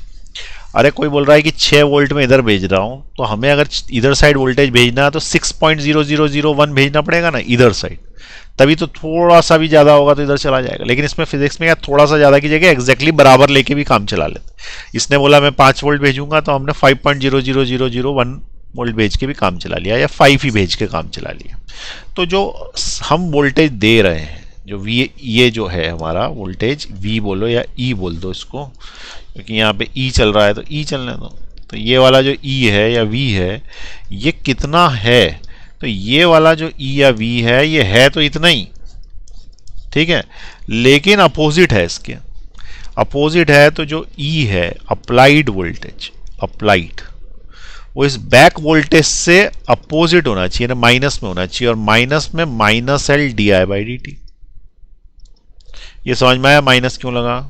अरे कोई बोल रहा है कि 6 वोल्ट में इधर भेज रहा हूं, तो हमें अगर इधर साइड वोल्टेज भेजना है तो 6.0001 भेजना पड़ेगा ना इधर साइड, तभी तो थोड़ा सा भी ज्यादा होगा तो इधर चला जाएगा। लेकिन इसमें फिजिक्स में क्या, थोड़ा सा ज्यादा की जगह एग्जैक्टली बराबर लेके भी काम चला लेते। इसने बोला मैं 5 वोल्ट भेजूंगा, तो हमने 5.00001 वोल्ट भेज के भी काम चला लिया, या 5 ही भेज के काम चला लिया। तो जो हम वोल्टेज दे रहे हैं, जो वी, ये जो है हमारा वोल्टेज, वी बोलो या ई बोल दो इसको, क्योंकि यहाँ पे ई चल रहा है तो ई चलने दो। तो ये वाला जो ई है या वी है, ये कितना है, तो ये वाला जो ई या वी है ये है तो इतना ही। ठीक है, लेकिन अपोजिट है इसके, अपोजिट है, तो जो ई है अप्लाइड वोल्टेज, अप्लाइड, वो इस बैक वोल्टेज से अपोजिट होना चाहिए ना, माइनस में होना चाहिए। और माइनस में minus L D I by D T. ये समझ में आया माइनस क्यों लगा।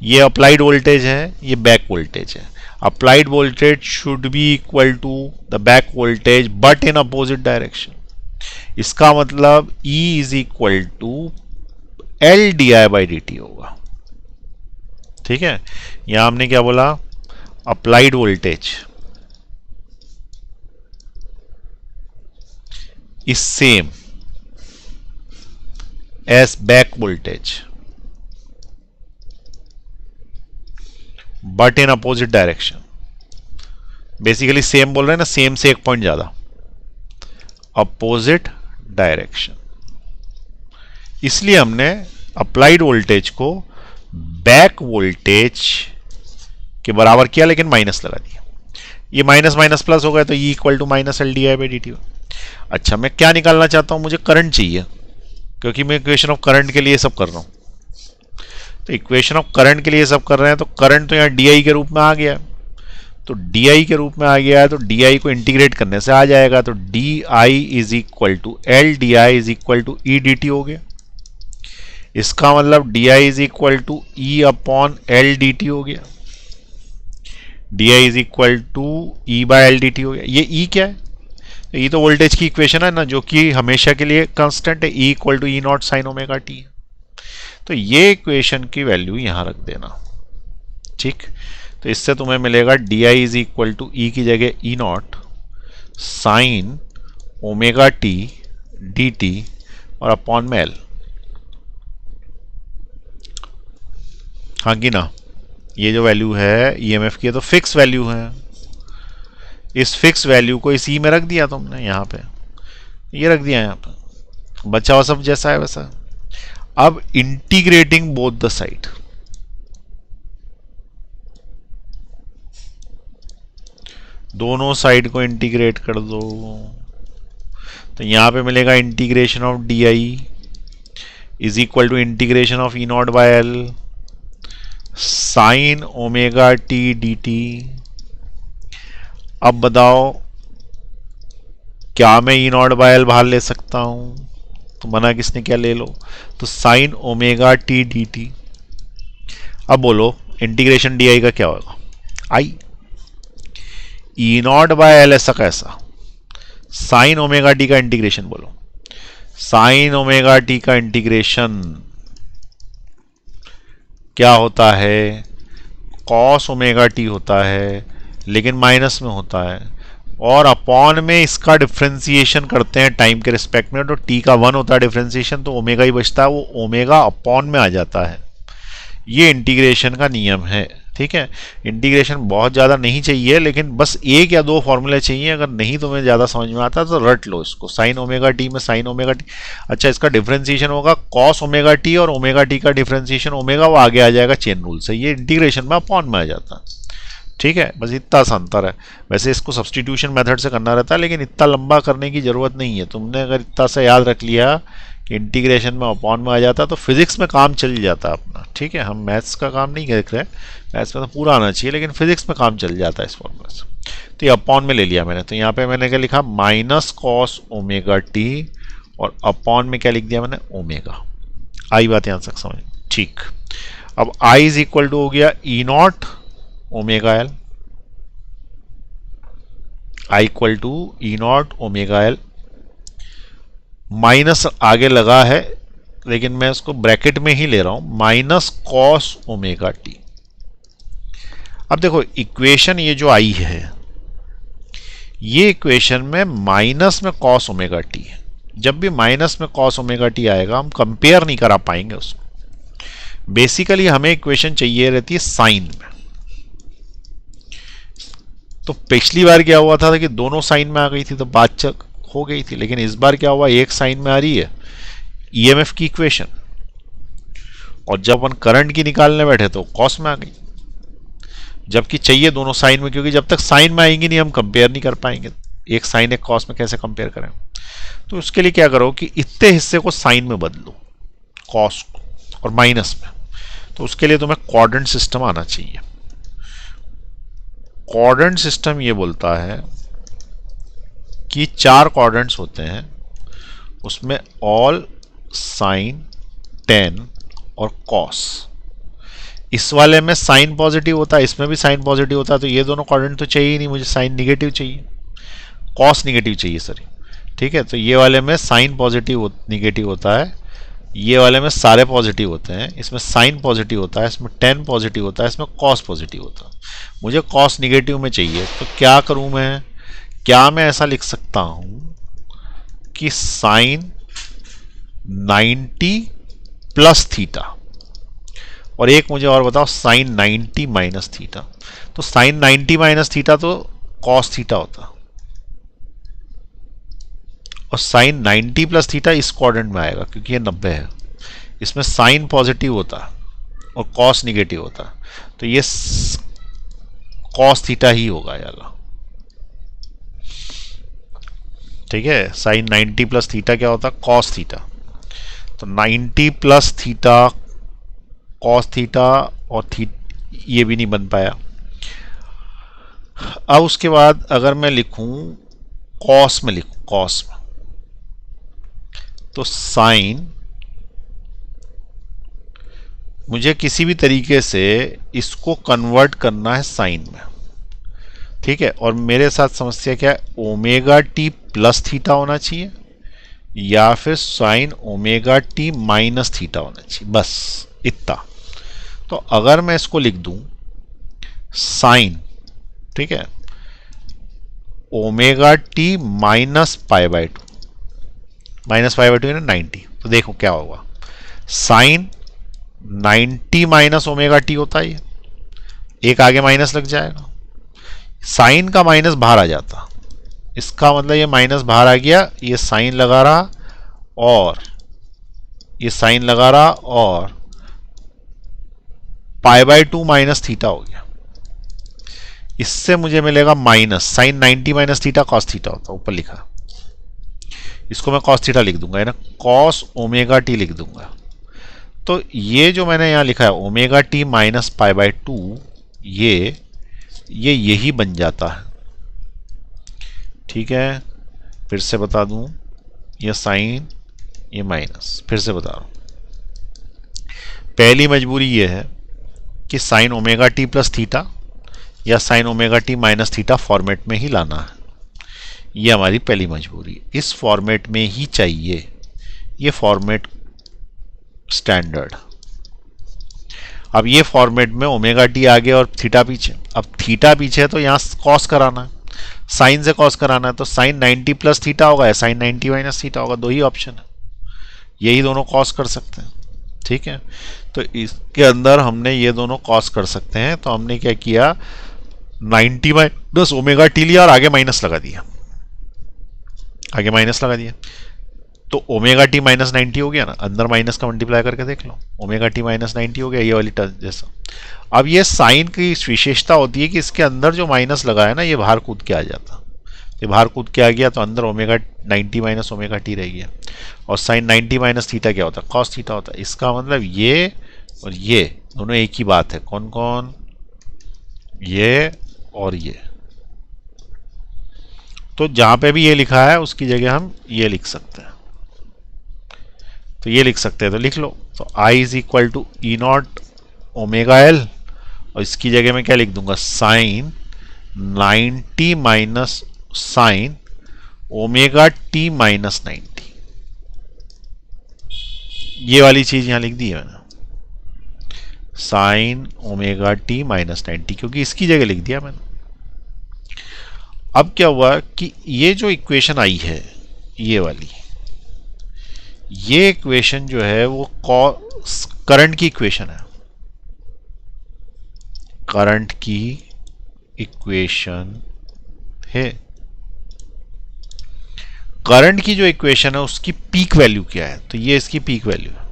ये अप्लाइड वोल्टेज है, ये बैक वोल्टेज है। Applied voltage should be equal to the back voltage but in opposite direction. इसका मतलब E is equal to L D I by D T होगा। ठीक है, यहां हमने क्या बोला, applied voltage is same as back voltage but in opposite direction। Basically same बोल रहे हैं ना, सेम से एक पॉइंट ज्यादा, अपोजिट डायरेक्शन। इसलिए हमने अप्लाइड वोल्टेज को बैक वोल्टेज के बराबर किया, लेकिन माइनस लगा दिया। ये माइनस माइनस प्लस हो गया, तो E equal to minus L D I by D T. अच्छा, मैं क्या निकालना चाहता हूं, मुझे करंट चाहिए, क्योंकि मैं इक्वेशन ऑफ करंट के लिए सब कर रहा हूं। तो इक्वेशन ऑफ करंट के लिए सब कर रहे हैं, तो करंट तो यहां डी के रूप में आ गया, तो डी के रूप में आ गया है, तो डी को इंटीग्रेट करने से आ जाएगा। तो D I is equal to L D I is equal to E D T हो गया। इसका मतलब D I is equal to E upon L D T हो गया। D I is equal to E by L D T हो गया। ये ई क्या है, ये तो वोल्टेज की इक्वेशन है ना, जो कि हमेशा के लिए कांस्टेंट है, E equal to E not sine omega T. तो ये इक्वेशन की वैल्यू यहां रख देना। ठीक, तो इससे तुम्हें मिलेगा D I is equal to E की जगह E not sine omega T D T और अपॉन में एल। हाँ कि ना, ये जो वैल्यू है ईएमएफ की है तो फिक्स वैल्यू है। इस फिक्स वैल्यू को इसी में रख दिया तुमने, यहां पे ये रख दिया, यहां पे बचा हुआ सब जैसा है वैसा। अब इंटीग्रेटिंग बोथ द साइड, दोनों साइड को इंटीग्रेट कर दो, तो यहां पे मिलेगा integration of D I is equal to integration of E not by L sine omega T D T. अब बताओ, क्या मैं ई नॉट बाय एल बाहर ले सकता हूं, तो मना किसने क्या, ले लो। तो sign omega T D T. अब बोलो इंटीग्रेशन डी आई का क्या होगा, आई ई नॉट बाय एल ऐसा कैसा, साइन ओमेगा टी का इंटीग्रेशन बोलो। साइन ओमेगा टी का इंटीग्रेशन क्या होता है, कॉस ओमेगा टी होता है लेकिन माइनस में होता है, और अपॉन में इसका डिफ्रेंसिएशन करते हैं टाइम के रिस्पेक्ट में, तो टी का 1 होता है डिफ्रेंसिएशन, तो ओमेगा ही बचता है, वो ओमेगा अपॉन में आ जाता है। ये इंटीग्रेशन का नियम है। ठीक है, इंटीग्रेशन बहुत ज़्यादा नहीं चाहिए, लेकिन बस एक या दो फॉर्मूले चाहिए। अगर नहीं तुम्हें ज़्यादा समझ में आता तो रट लो इसको, साइन ओमेगा टी में साइन ओमेगा टी। अच्छा, इसका डिफ्रेंसिएशन होगा कॉस ओमेगा टी, और ओमेगा टी का डिफ्रेंसिएशन ओमेगा वो आगे आ जाएगा चेन रूल से, ये इंटीग्रेशन में अपॉन में आ जाता है। ठीक है, बस इतना सा अंतर है। वैसे इसको सब्सटीट्यूशन मेथड से करना रहता है, लेकिन इतना लंबा करने की ज़रूरत नहीं है। तुमने अगर इतना सा याद रख लिया कि इंटीग्रेशन में अपॉन में आ जाता तो फिजिक्स में काम चल जाता अपना। ठीक है, हम मैथ्स का काम नहीं देख रहे, मैथ्स में तो पूरा आना चाहिए, लेकिन फिजिक्स में काम चल जाता है इस फॉर्मूले से। तो ये अपॉन में ले लिया मैंने, तो यहाँ पे मैंने क्या लिखा, माइनस कॉस ओमेगा टी, और अपॉन में क्या लिख दिया मैंने, ओमेगा। आई बात यहाँ तक समझ? ठीक। अब आई इज इक्वल टू हो गया E not omega L, I equal to E not omega L. Minus आगे लगा है, लेकिन मैं इसको ब्रैकेट में ही ले रहा हूं, माइनस कॉस ओमेगा टी। अब देखो इक्वेशन ये जो आई है, ये इक्वेशन में माइनस में कॉस ओमेगा टी है। जब भी माइनस में कॉस ओमेगा टी आएगा, हम कंपेयर नहीं करा पाएंगे उसको। बेसिकली हमें इक्वेशन चाहिए रहती है साइन में। तो पिछली बार क्या हुआ था कि दोनों साइन में आ गई थी, तो बात हो गई थी। लेकिन इस बार क्या हुआ, एक साइन में आ रही है ईएमएफ की इक्वेशन, और जब अपन करंट की निकालने बैठे तो कॉस में आ गई, जबकि चाहिए दोनों साइन में, क्योंकि जब तक साइन में आएंगी नहीं हम कंपेयर नहीं कर पाएंगे। एक साइन एक कॉस में कैसे कंपेयर करें? तो उसके लिए क्या करो कि इतने हिस्से को साइन में बदलो, कॉस को, और माइनस में। तो उसके लिए तुम्हें क्वाड्रेंट सिस्टम आना चाहिए। क्वाड्रेंट सिस्टम ये बोलता है कि 4 क्वाड्रेंट्स होते हैं, उसमें ऑल, साइन, टेन और कॉस। इस वाले में साइन पॉजिटिव होता है, इसमें भी साइन पॉजिटिव होता है, तो ये दोनों क्वाड्रेंट तो चाहिए ही नहीं, मुझे साइन निगेटिव चाहिए, कॉस निगेटिव चाहिए सॉरी। ठीक है, तो ये वाले में साइन पॉजिटिव निगेटिव होता है, ये वाले में सारे पॉजिटिव होते हैं, इसमें साइन पॉजिटिव होता है, इसमें टेन पॉजिटिव होता है, इसमें कॉस पॉजिटिव होता है। मुझे कॉस निगेटिव में चाहिए, तो क्या करूं मैं? क्या मैं ऐसा लिख सकता हूं कि साइन 90 प्लस थीटा, और एक मुझे और बताओ साइन 90 माइनस थीटा। तो साइन 90 माइनस थीटा तो कॉस थीटा होता, और साइन 90 प्लस थीटा इस क्वाड्रेंट में आएगा क्योंकि ये 90 है। इसमें साइन पॉजिटिव होता और कॉस निगेटिव होता, तो ये कॉस थीटा ही होगा यार। ठीक है, साइन 90 प्लस थीटा क्या होता? Cos theta. तो 90 प्लस थीटा कॉस थीटा, और ये भी नहीं बन पाया। अब उसके बाद अगर मैं लिखूं कॉस में, लिखूं कॉस में, तो साइन, मुझे किसी भी तरीके से इसको कन्वर्ट करना है साइन में। ठीक है, और मेरे साथ समस्या क्या है, ओमेगा टी प्लस थीटा होना चाहिए या फिर sign omega T minus theta होना चाहिए, बस इतना। तो अगर मैं इसको लिख दूं साइन, ठीक है, omega T minus pi by 2, minus pi by 2 यानी 90, तो देखो क्या होगा, साइन 90 माइनस ओमेगा टी होता है, एक आगे माइनस लग जाएगा, साइन का माइनस बाहर आ जाता, इसका मतलब ये माइनस बाहर आ गया, ये साइन लगा रहा और ये साइन लगा रहा, और पाई बाय 2 माइनस थीटा हो गया। इससे मुझे मिलेगा minus sine 90 minus theta cos theta होता, ऊपर लिखा, इसको मैं कॉस थीटा लिख दूंगा, है ना, कॉस ओमेगा टी लिख दूंगा। तो ये जो मैंने यहां लिखा है omega T minus pi by 2, ये यही बन जाता है। ठीक है, फिर से बता दूं, ये साइन, ये माइनस, फिर से बता रहा हूं। पहली मजबूरी ये है कि sine omega T plus theta या sine omega T minus theta format में ही लाना है, ये हमारी पहली मजबूरी। इस फॉर्मेट में ही चाहिए, ये फॉर्मेट स्टैंडर्ड। अब ये फॉर्मेट में ओमेगा टी आगे और थीटा पीछे। अब थीटा पीछे है तो यहाँ कॉस कराना है, साइन से कॉस कराना है, तो साइन 90 प्लस थीटा होगा या साइन 90 माइनस थीटा होगा, दो ही ऑप्शन है, यही दोनों कॉस कर सकते हैं। ठीक है, तो इसके अंदर हमने ये दोनों कॉस कर सकते हैं, तो हमने क्या किया, 90 माइनस ओमेगा टी लिया और आगे माइनस लगा दिया, आगे माइनस लगा दिया, तो ओमेगा टी माइनस 90 हो गया ना, अंदर माइनस का मल्टीप्लाई करके देख लो, ओमेगा टी माइनस 90 हो गया, ये वाली टर्म जैसा। अब ये साइन की विशेषता होती है कि इसके अंदर जो माइनस लगा है ना, ये बाहर कूद के आ जाता, ये बाहर कूद के आ गया तो अंदर ओमेगा 90 माइनस ओमेगा टी रह गया, और साइन 90 माइनस थीटा क्या होता है, कॉस थीटा होता है। इसका मतलब ये और ये दोनों एक ही बात है। कौन कौन, ये और ये। तो जहां पे भी ये लिखा है उसकी जगह हम ये लिख सकते हैं, तो ये लिख सकते हैं, तो लिख लो। तो I is equal to E not omega L, और इसकी जगह मैं क्या लिख दूंगा, sine 90 minus sine omega T minus 90, ये वाली चीज यहां लिख दी है मैंने, साइन ओमेगा टी माइनस 90, क्योंकि इसकी जगह लिख दिया मैंने। अब क्या हुआ कि ये जो इक्वेशन आई है, ये वाली, ये इक्वेशन जो है वो करंट की इक्वेशन है, करंट की इक्वेशन है। करंट की जो इक्वेशन है उसकी पीक वैल्यू क्या है, तो ये इसकी पीक वैल्यू है।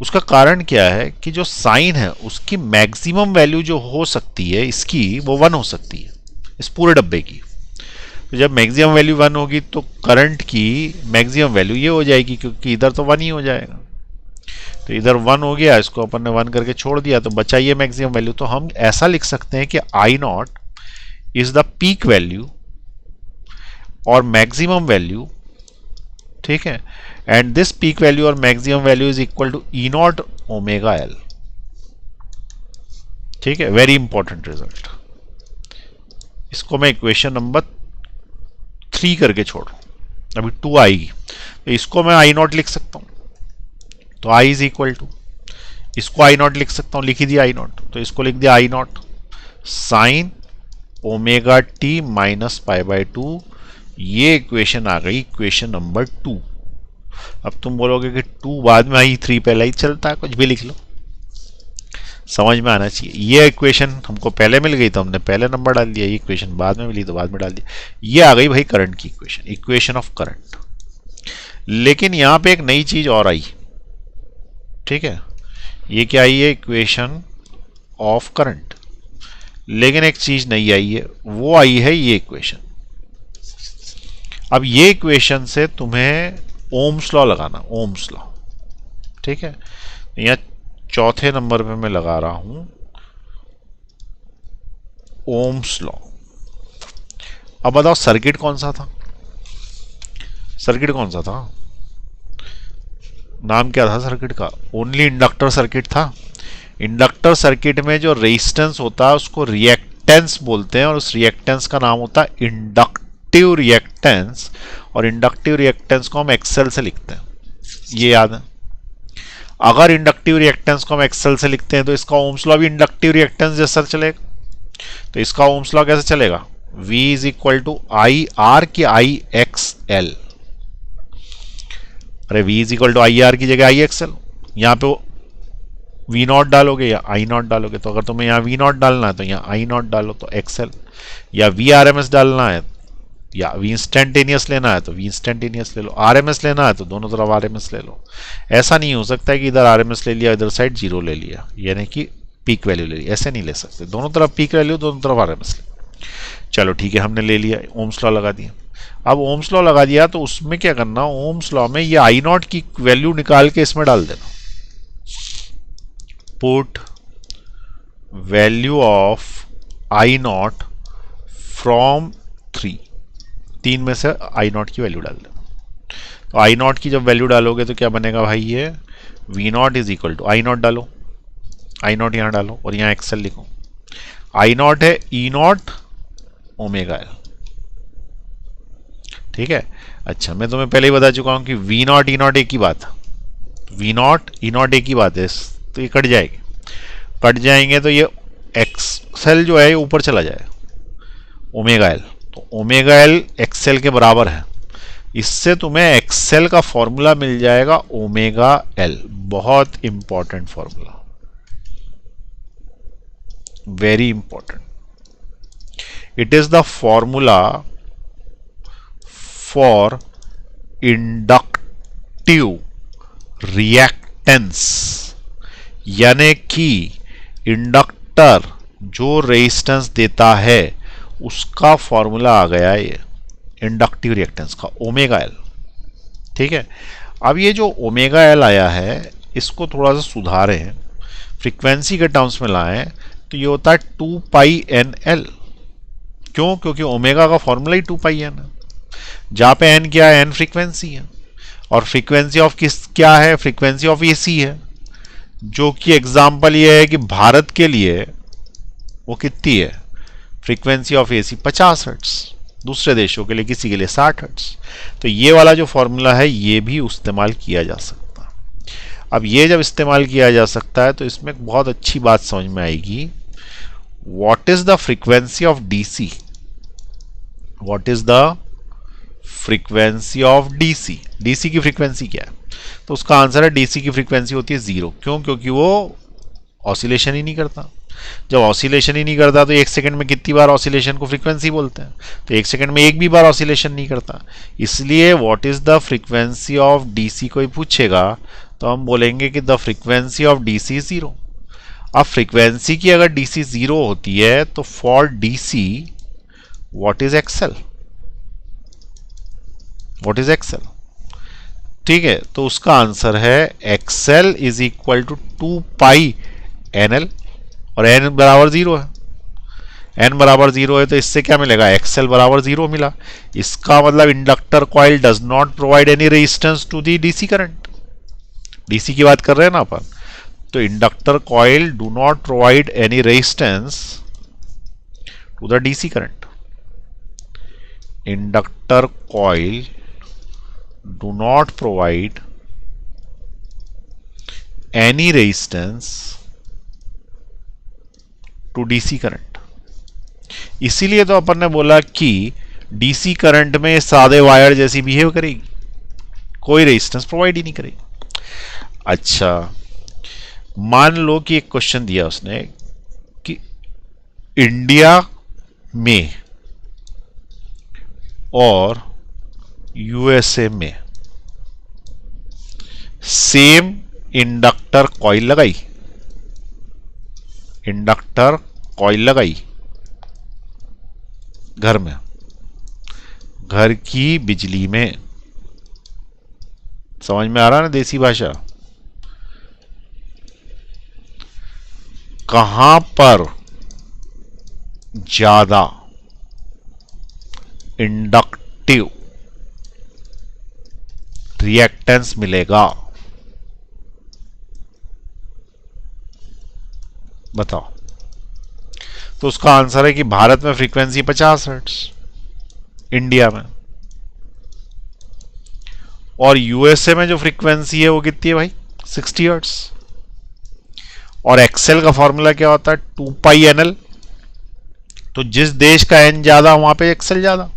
उसका कारण क्या है कि जो साइन है उसकी मैक्सिमम वैल्यू जो हो सकती है इसकी, वो 1 हो सकती है इस पूरे डब्बे की। तो जब मैक्सिमम वैल्यू 1 होगी तो करंट की मैक्सिमम वैल्यू ये हो जाएगी, क्योंकि इधर तो 1 ही हो जाएगा, तो इधर 1 हो गया, इसको अपन ने 1 करके छोड़ दिया, तो बचा ये मैक्सिमम वैल्यू। तो हम ऐसा लिख सकते हैं कि I naught is the peak value और मैक्सिमम वैल्यू, ठीक है, एंड दिस पीक वैल्यू और maximum value is equal to E not omega L. ठीक है, वेरी इंपॉर्टेंट रिजल्ट। इसको मैं इक्वेशन नंबर 3 करके छोड़ रहा हूं, अभी 2 आएगी, तो इसको मैं आई नॉट लिख सकता हूं, तो आई इज इक्वल टू, इसको आई नॉट लिख सकता हूं, लिख ही दिया आई नॉट, तो इसको लिख दिया I not sine omega T minus pi by 2, ये इक्वेशन आ गई, इक्वेशन नंबर 2। अब तुम बोलोगे कि 2 बाद में आई, 3 पहले ही चलता है, कुछ भी लिख लो, समझ में आना चाहिए। ये इक्वेशन हमको पहले मिल गई तो हमने पहले नंबर डाल दिया, ये इक्वेशन बाद में मिली तो बाद में डाल दिया। ये आ गई भाई करंट की इक्वेशन, इक्वेशन ऑफ करंट। लेकिन यहां पे एक नई चीज और आई, ठीक है, ये क्या आई है, इक्वेशन ऑफ करंट। लेकिन एक चीज नई आई है, वो आई है ये इक्वेशन। अब ये इक्वेशन से तुम्हें ओम्स लॉ लगाना, ओम्स लॉ, ठीक है। यहां चौथे नंबर पे मैं लगा रहा हूं ओम्स लॉ। अब बताओ सर्किट कौन सा था, सर्किट कौन सा था, नाम क्या था सर्किट का, ओनली इंडक्टर सर्किट था। इंडक्टर सर्किट में जो रेजिस्टेंस होता है उसको रिएक्टेंस बोलते हैं, और उस रिएक्टेंस का नाम होता है इंडक्टिव रिएक्टेंस, और इंडक्टिव रिएक्टेंस को हम एक्सेल से लिखते हैं, ये याद है। अगर इंडक्टिव रिएक्टेंस को हम एक्सेल से लिखते हैं तो इसका ओम्स लॉ भी इंडक्टिव रिएक्टेंस जैसा चलेगा। तो इसका ओम्स लॉ कैसे चलेगा, V is equal to I R की आई एक्स एल। अरे V is equal to I R की जगह आई एक्स एल, यहां पे V नॉट डालोगे या आई नॉट डालोगे, तो अगर तुम्हें यहाँ V नॉट डालना है तो यहाँ आई नॉट डालो तो एक्सएल, या V आर एम एस डालना है या V इंस्टेंटेनियस लेना है तो V इंस्टेंटेनियस ले लो, RMS लेना है तो दोनों तरफ RMS ले लो। ऐसा नहीं हो सकता है कि इधर RMS ले लिया इधर साइड 0 ले लिया, यानी कि पीक वैल्यू ले ली, ऐसे नहीं ले सकते, दोनों तरफ पीक वैल्यू दोनों तरफ RMS ले। चलो ठीक है, हमने ले लिया, ओम्स लॉ लगा दिया। अब ओम्स लॉ लगा दिया तो उसमें क्या करना, ओम्स लॉ में ये आई नॉट की वैल्यू निकाल के इसमें डाल देना, put value of I not from 3 में से आई नॉट की वैल्यू डाल देना। तो आई नॉट की जब वैल्यू डालोगे तो क्या बनेगा भाई, ये V not is equal to I not डालो, आई नॉट यहां डालो और यहां एक्सेल लिखो। आई नॉट है ई नॉट ओमेगा एल, ठीक है। अच्छा, मैं तुम्हें पहले ही बता चुका हूं कि वी नॉट ई नॉट एक ही बात है, वी नॉट ई नॉट एक ही बात है, तो ये कट जाएगी। कट जाएंगे तो ये एक्सएल जो है ये ऊपर चला जाए, ओमेगा एल। तो ओमेगा एल एक्सएल के बराबर है, इससे तुम्हें एक्सएल का फॉर्मूला मिल जाएगा ओमेगा एल। बहुत important formula, very important. It is the formula for inductive reactance, यानी कि इंडक्टर जो रेजिस्टेंस देता है उसका फॉर्मूला आ गया ये इंडक्टिव रिएक्टेंस का, ओमेगा एल। ठीक है, अब ये जो ओमेगा एल आया है इसको थोड़ा सा सुधारें, फ्रीक्वेंसी के टर्म्स में लाएं तो ये होता है 2 पाई एन एल। क्यों? क्योंकि ओमेगा का फॉर्मूला ही 2 पाई एन है, जहां पे एन क्या है, एन फ्रीक्वेंसी है, और फ्रीक्वेंसी ऑफ किस क्या है, फ्रीक्वेंसी ऑफ एसी है, जो कि एग्जांपल ये है कि भारत के लिए वो कितनी है, फ्रीक्वेंसी ऑफ एसी 50 हर्ट्ज, दूसरे देशों के लिए किसी के लिए 60 हर्ट्ज। तो ये वाला जो फॉर्मूला है ये भी इस्तेमाल किया जा सकता है। अब ये जब इस्तेमाल किया जा सकता है तो इसमें एक बहुत अच्छी बात समझ में आएगी, what is the frequency of DC, what is the frequency of DC, DC की फ्रीक्वेंसी क्या है? तो उसका आंसर है डीसी की फ्रीक्वेंसी होती है 0। क्यों? क्योंकि वो ऑसिलेशन ही नहीं करता। जब ऑसिलेशन ही नहीं करता तो 1 सेकंड में कितनी बार ऑसिलेशन को फ्रीक्वेंसी बोलते हैं, तो 1 सेकंड में एक भी बार ऑसिलेशन नहीं करता। इसलिए what is the frequency of DC कोई पूछेगा तो हम बोलेंगे कि the frequency of DC is 0। अब फ्रीक्वेंसी की अगर डीसी 0 होती है तो for DC what is XL, what is XL? ठीक है, तो उसका आंसर है XL is equal to 2 pi N L, और एन बराबर 0 है। एन बराबर 0 है तो इससे क्या मिलेगा, एक्सएल बराबर 0 मिला। इसका मतलब inductor coil does not provide any resistance to the DC current. DC की बात कर रहे हैं ना अपन, तो inductor coil do not provide any resistance to the DC current. Inductor coil do not provide any resistance to DC current. इसीलिए तो अपन ने बोला कि DC करंट में सादे वायर जैसी बिहेव करेगी, कोई रेजिस्टेंस प्रोवाइड ही नहीं करेगी। अच्छा, मान लो कि एक क्वेश्चन दिया उसने कि इंडिया में और यूएसए में सेम इंडक्टर कॉइल लगाई, इंडक्टर कॉइल लगाई घर में, घर की बिजली में। समझ में आ रहा है ना देसी भाषा? कहां पर ज्यादा इंडक्टिव रिएक्टेंस मिलेगा, बताओ? तो उसका आंसर है कि भारत में फ्रीक्वेंसी 50 हर्ट्ज, इंडिया में, और यूएसए में जो फ्रीक्वेंसी है वो कितनी है भाई, 60 हर्ट्ज। और एक्सेल का फॉर्मूला क्या होता है, 2 पाई एन एल। तो जिस देश का एन ज्यादा वहां पे एक्सेल ज्यादा।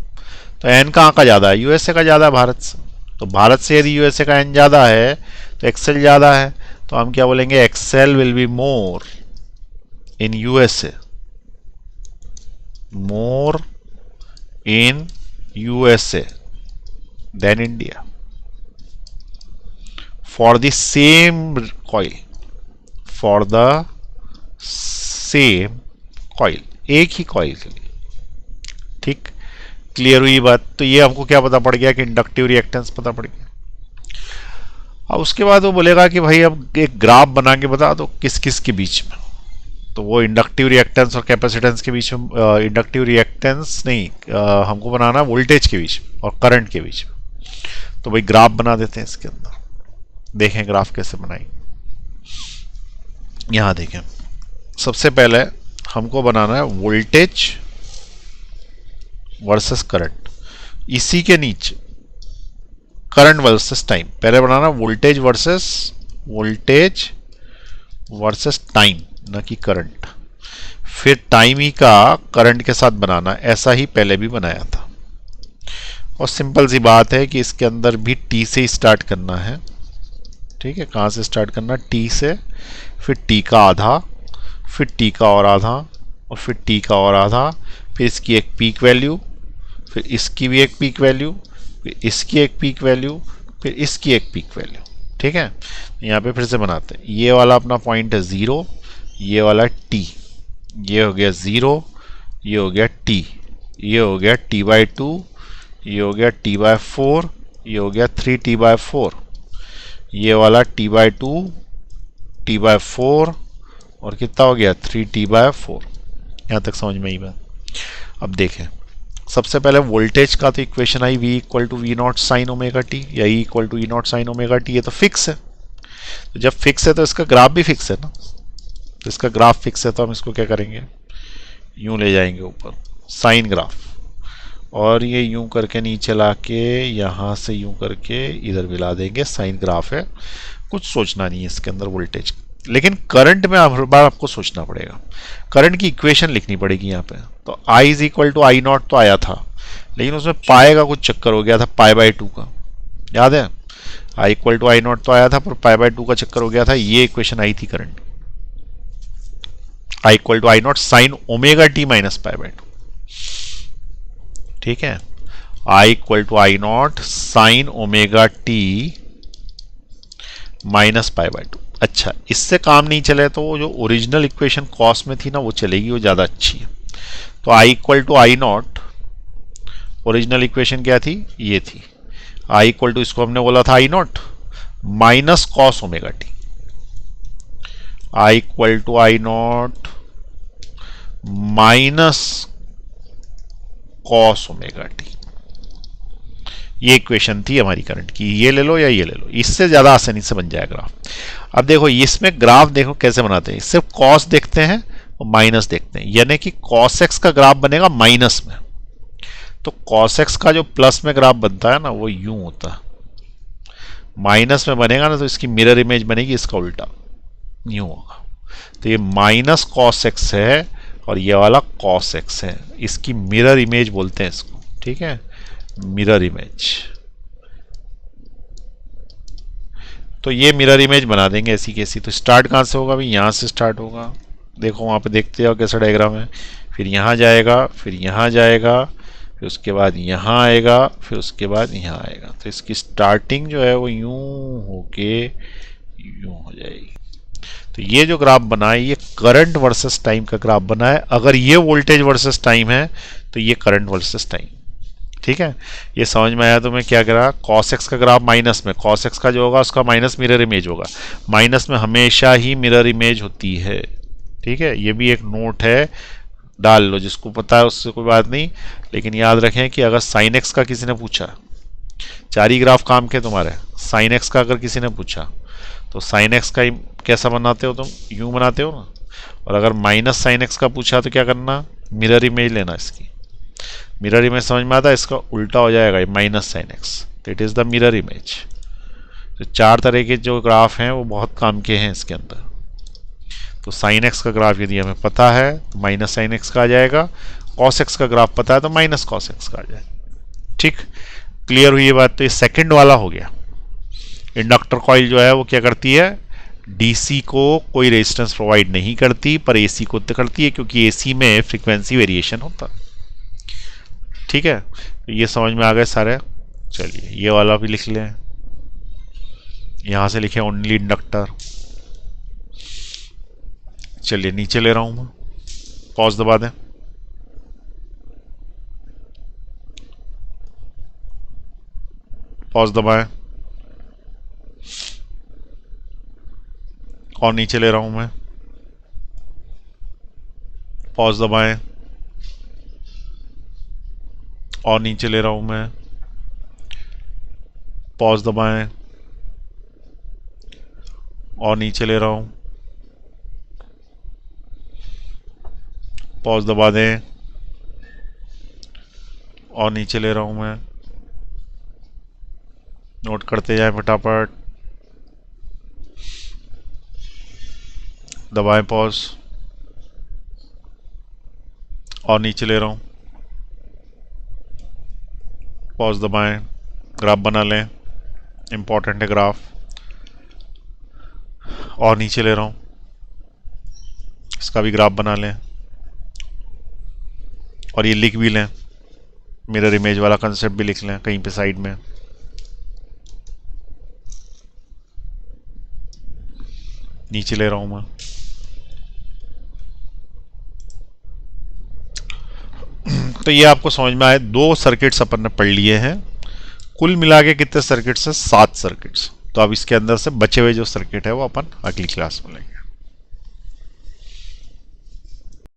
तो एन कहां का ज्यादा है, यूएसए का ज्यादा है भारत से। तो भारत से यदि यूएसए का एन ज्यादा है तो एक्सेल ज्यादा है, तो हम क्या बोलेंगे, XL will be more in USA, more in USA than India for the same coil, for the same coil, एक ही कॉइल के लिए। ठीक, क्लियर हुई बात? तो ये हमको क्या पता पड़ गया कि इंडक्टिव रिएक्टेंस पता पड़ गया। अब उसके बाद वो बोलेगा कि भाई अब एक ग्राफ बना के बता दो किस किस के बीच में। तो वो इंडक्टिव रिएक्टेंस और कैपेसिटेंस के बीच में, इंडक्टिव रिएक्टेंस नहीं, हमको बनाना वोल्टेज के बीच में और करंट के बीच में। तो भाई ग्राफ बना देते हैं इसके अंदर, देखें ग्राफ कैसे बनाएंगे। यहां देखें, सबसे पहले हमको बनाना है वोल्टेज वर्सेस करंट, इसी के नीचे करंट वर्सेस टाइम। पहले बनाना वोल्टेज वर्सेस टाइम, न कि करंट। फिर टाइम ही का करंट के साथ बनाना, ऐसा ही पहले भी बनाया था। और सिंपल सी बात है कि इसके अंदर भी टी से ही स्टार्ट करना है। ठीक है, कहाँ से स्टार्ट करना? टी से, फिर टी का आधा, फिर टी का और आधा, और फिर टी का और आधा, फिर इसकी एक पीक वैल्यू, फिर इसकी भी एक पीक वैल्यू, फिर इसकी एक पीक वैल्यू, फिर इसकी एक पीक वैल्यू। ठीक है, यहाँ पे फिर से बनाते हैं। ये वाला अपना पॉइंट है 0, ये वाला टी, ये हो गया 0, ये हो गया टी, ये हो गया t/2, ये हो गया t/4, ये हो गया 3t/4, ये वाला t/2, t/4, और कितना हो गया 3t/4। यहाँ तक समझ में आई बात? अब देखें, सबसे पहले वोल्टेज का तो equation I v equal to V not sine omega T, या E equal to E not sine omega T. ये तो फिक्स है, तो जब फिक्स है तो इसका ग्राफ भी फिक्स है ना। तो इसका ग्राफ फिक्स है तो हम इसको क्या करेंगे, यूं ले जाएंगे ऊपर साइन ग्राफ, और ये यूं करके नीचे ला के यहाँ से यूं करके इधर मिला देंगे, साइन ग्राफ है। कुछ सोचना नहीं है इसके अंदर वोल्टेज, लेकिन करंट में हर बार आपको सोचना पड़ेगा। करंट की इक्वेशन लिखनी पड़ेगी यहाँ पे। तो I is equal to I not तो आया था, लेकिन उसमें पाए का कुछ चक्कर हो गया था, π/2 का, याद है? I equal to I not तो आया था, पर π/2 का चक्कर हो गया था। ये इक्वेशन आई थी current, I equal to I not sine omega T minus π/2। ठीक है, I equal to I not sine omega T minus π/2। अच्छा, इससे काम नहीं चले तो वो जो ओरिजिनल इक्वेशन कॉस में थी ना, वो चलेगी, वो ज़्यादा अच्छी है। तो I equal to I not, original equation क्या थी? ये थी। I इक्वल टू, इसको हमने बोला था I naught minus cos omega T. I equal to I naught minus cos omega T. ये इक्वेशन थी हमारी करंट की। ये ले लो या ये ले लो, इससे ज़्यादा आसानी से बन जाएगा ग्राफ। अब देखो इसमें ग्राफ देखो कैसे बनाते हैं, सिर्फ कॉस देखते हैं और माइनस देखते हैं, यानी कि कॉस एक्स का ग्राफ बनेगा माइनस में। तो कॉस एक्स का जो प्लस में ग्राफ बनता है ना, वो यूं होता है, माइनस में बनेगा ना तो इसकी मिरर इमेज बनेगी, इसका उल्टा यूं होगा। तो ये माइनस कॉस एक्स है और ये वाला कॉस एक्स है, इसकी मिरर इमेज बोलते हैं इसको। ठीक है, मिरर इमेज। तो ये मिरर इमेज बना देंगे ऐसी कैसी। तो स्टार्ट कहाँ से होगा भाई? यहाँ से स्टार्ट होगा। देखो वहाँ पे देखते हो कैसा डायग्राम है। फिर यहाँ जाएगा, फिर यहाँ जाएगा, फिर उसके बाद यहाँ आएगा, फिर उसके बाद यहाँ आएगा। तो इसकी स्टार्टिंग जो है वो यूं होके यूं हो जाएगी। तो ये जो ग्राफ बना है, ये करंट वर्सेस टाइम का ग्राफ बना है। अगर ये वोल्टेज वर्सेस टाइम है तो ये करंट वर्सेस टाइम। ठीक है, ये समझ में आया? तो मैं क्या करा, कॉस एक्स का ग्राफ माइनस में, कॉस एक्स का जो होगा उसका माइनस मिरर इमेज होगा। माइनस में हमेशा ही मिरर इमेज होती है। ठीक है, ये भी एक नोट है, डाल लो, जिसको पता है उससे कोई बात नहीं। लेकिन याद रखें कि अगर साइन एक्स का किसी ने पूछा, 4 ही ग्राफ काम के तुम्हारे, साइन एक्स का अगर किसी ने पूछा तो साइन एक्स का कैसा बनाते हो तुम? यूं बनाते हो ना। और अगर माइनस साइन एक्स का पूछा तो क्या करना? मिरर इमेज लेना इसकी। मिरर इमेज समझ में आता है? इसका उल्टा हो जाएगा ये माइनस साइन एक्स, तो it is the mirror image. तो 4 तरह के जो ग्राफ हैं वो बहुत काम के हैं इसके अंदर। तो साइन एक्स का ग्राफ यदि हमें पता है तो माइनस साइन एक्स का आ जाएगा, कॉस एक्स का ग्राफ पता है तो माइनस कॉस एक्स का आ जाएगा। ठीक, क्लियर हुई ये बात? तो ये सेकंड वाला हो गया। इंडक्टर कॉइल जो है वो क्या करती है? डीसी को कोई रेजिस्टेंस प्रोवाइड नहीं करती, पर एसी को तो करती है, क्योंकि एसी में फ्रीक्वेंसी वेरिएशन होता। ठीक है, ये समझ में आ गए सारे। चलिए ये वाला भी लिख लें, यहां से लिखे ओनली इंडक्टर। चलिए नीचे ले रहा हूं मैं, पॉज दबा दें। पॉज दबाएं और नीचे ले रहा हूं मैं, पॉज दबाएं और नीचे ले रहा हूं मैं, पॉज दबाएं और नीचे ले रहा हूं, पॉज दबा दें और नीचे ले रहा हूं मैं। नोट करते जाएं फटाफट। दबाएं पॉज और नीचे ले रहा हूँ, पॉज दबाएं, ग्राफ बना लें, इंपॉर्टेंट है ग्राफ, और नीचे ले रहा हूँ, इसका भी ग्राफ बना लें और ये लिख भी लें, मिरर इमेज वाला कंसेप्ट भी लिख लें कहीं पे साइड में। नीचे ले रहा हूं मैं। तो ये आपको समझ में आए, 2 सर्किट्स अपन ने पढ़ लिए हैं। कुल मिला के कितने सर्किट्स हैं? 7 सर्किट्स। तो अब इसके अंदर से बचे हुए जो सर्किट है वो अपन अगली क्लास में लेंगे।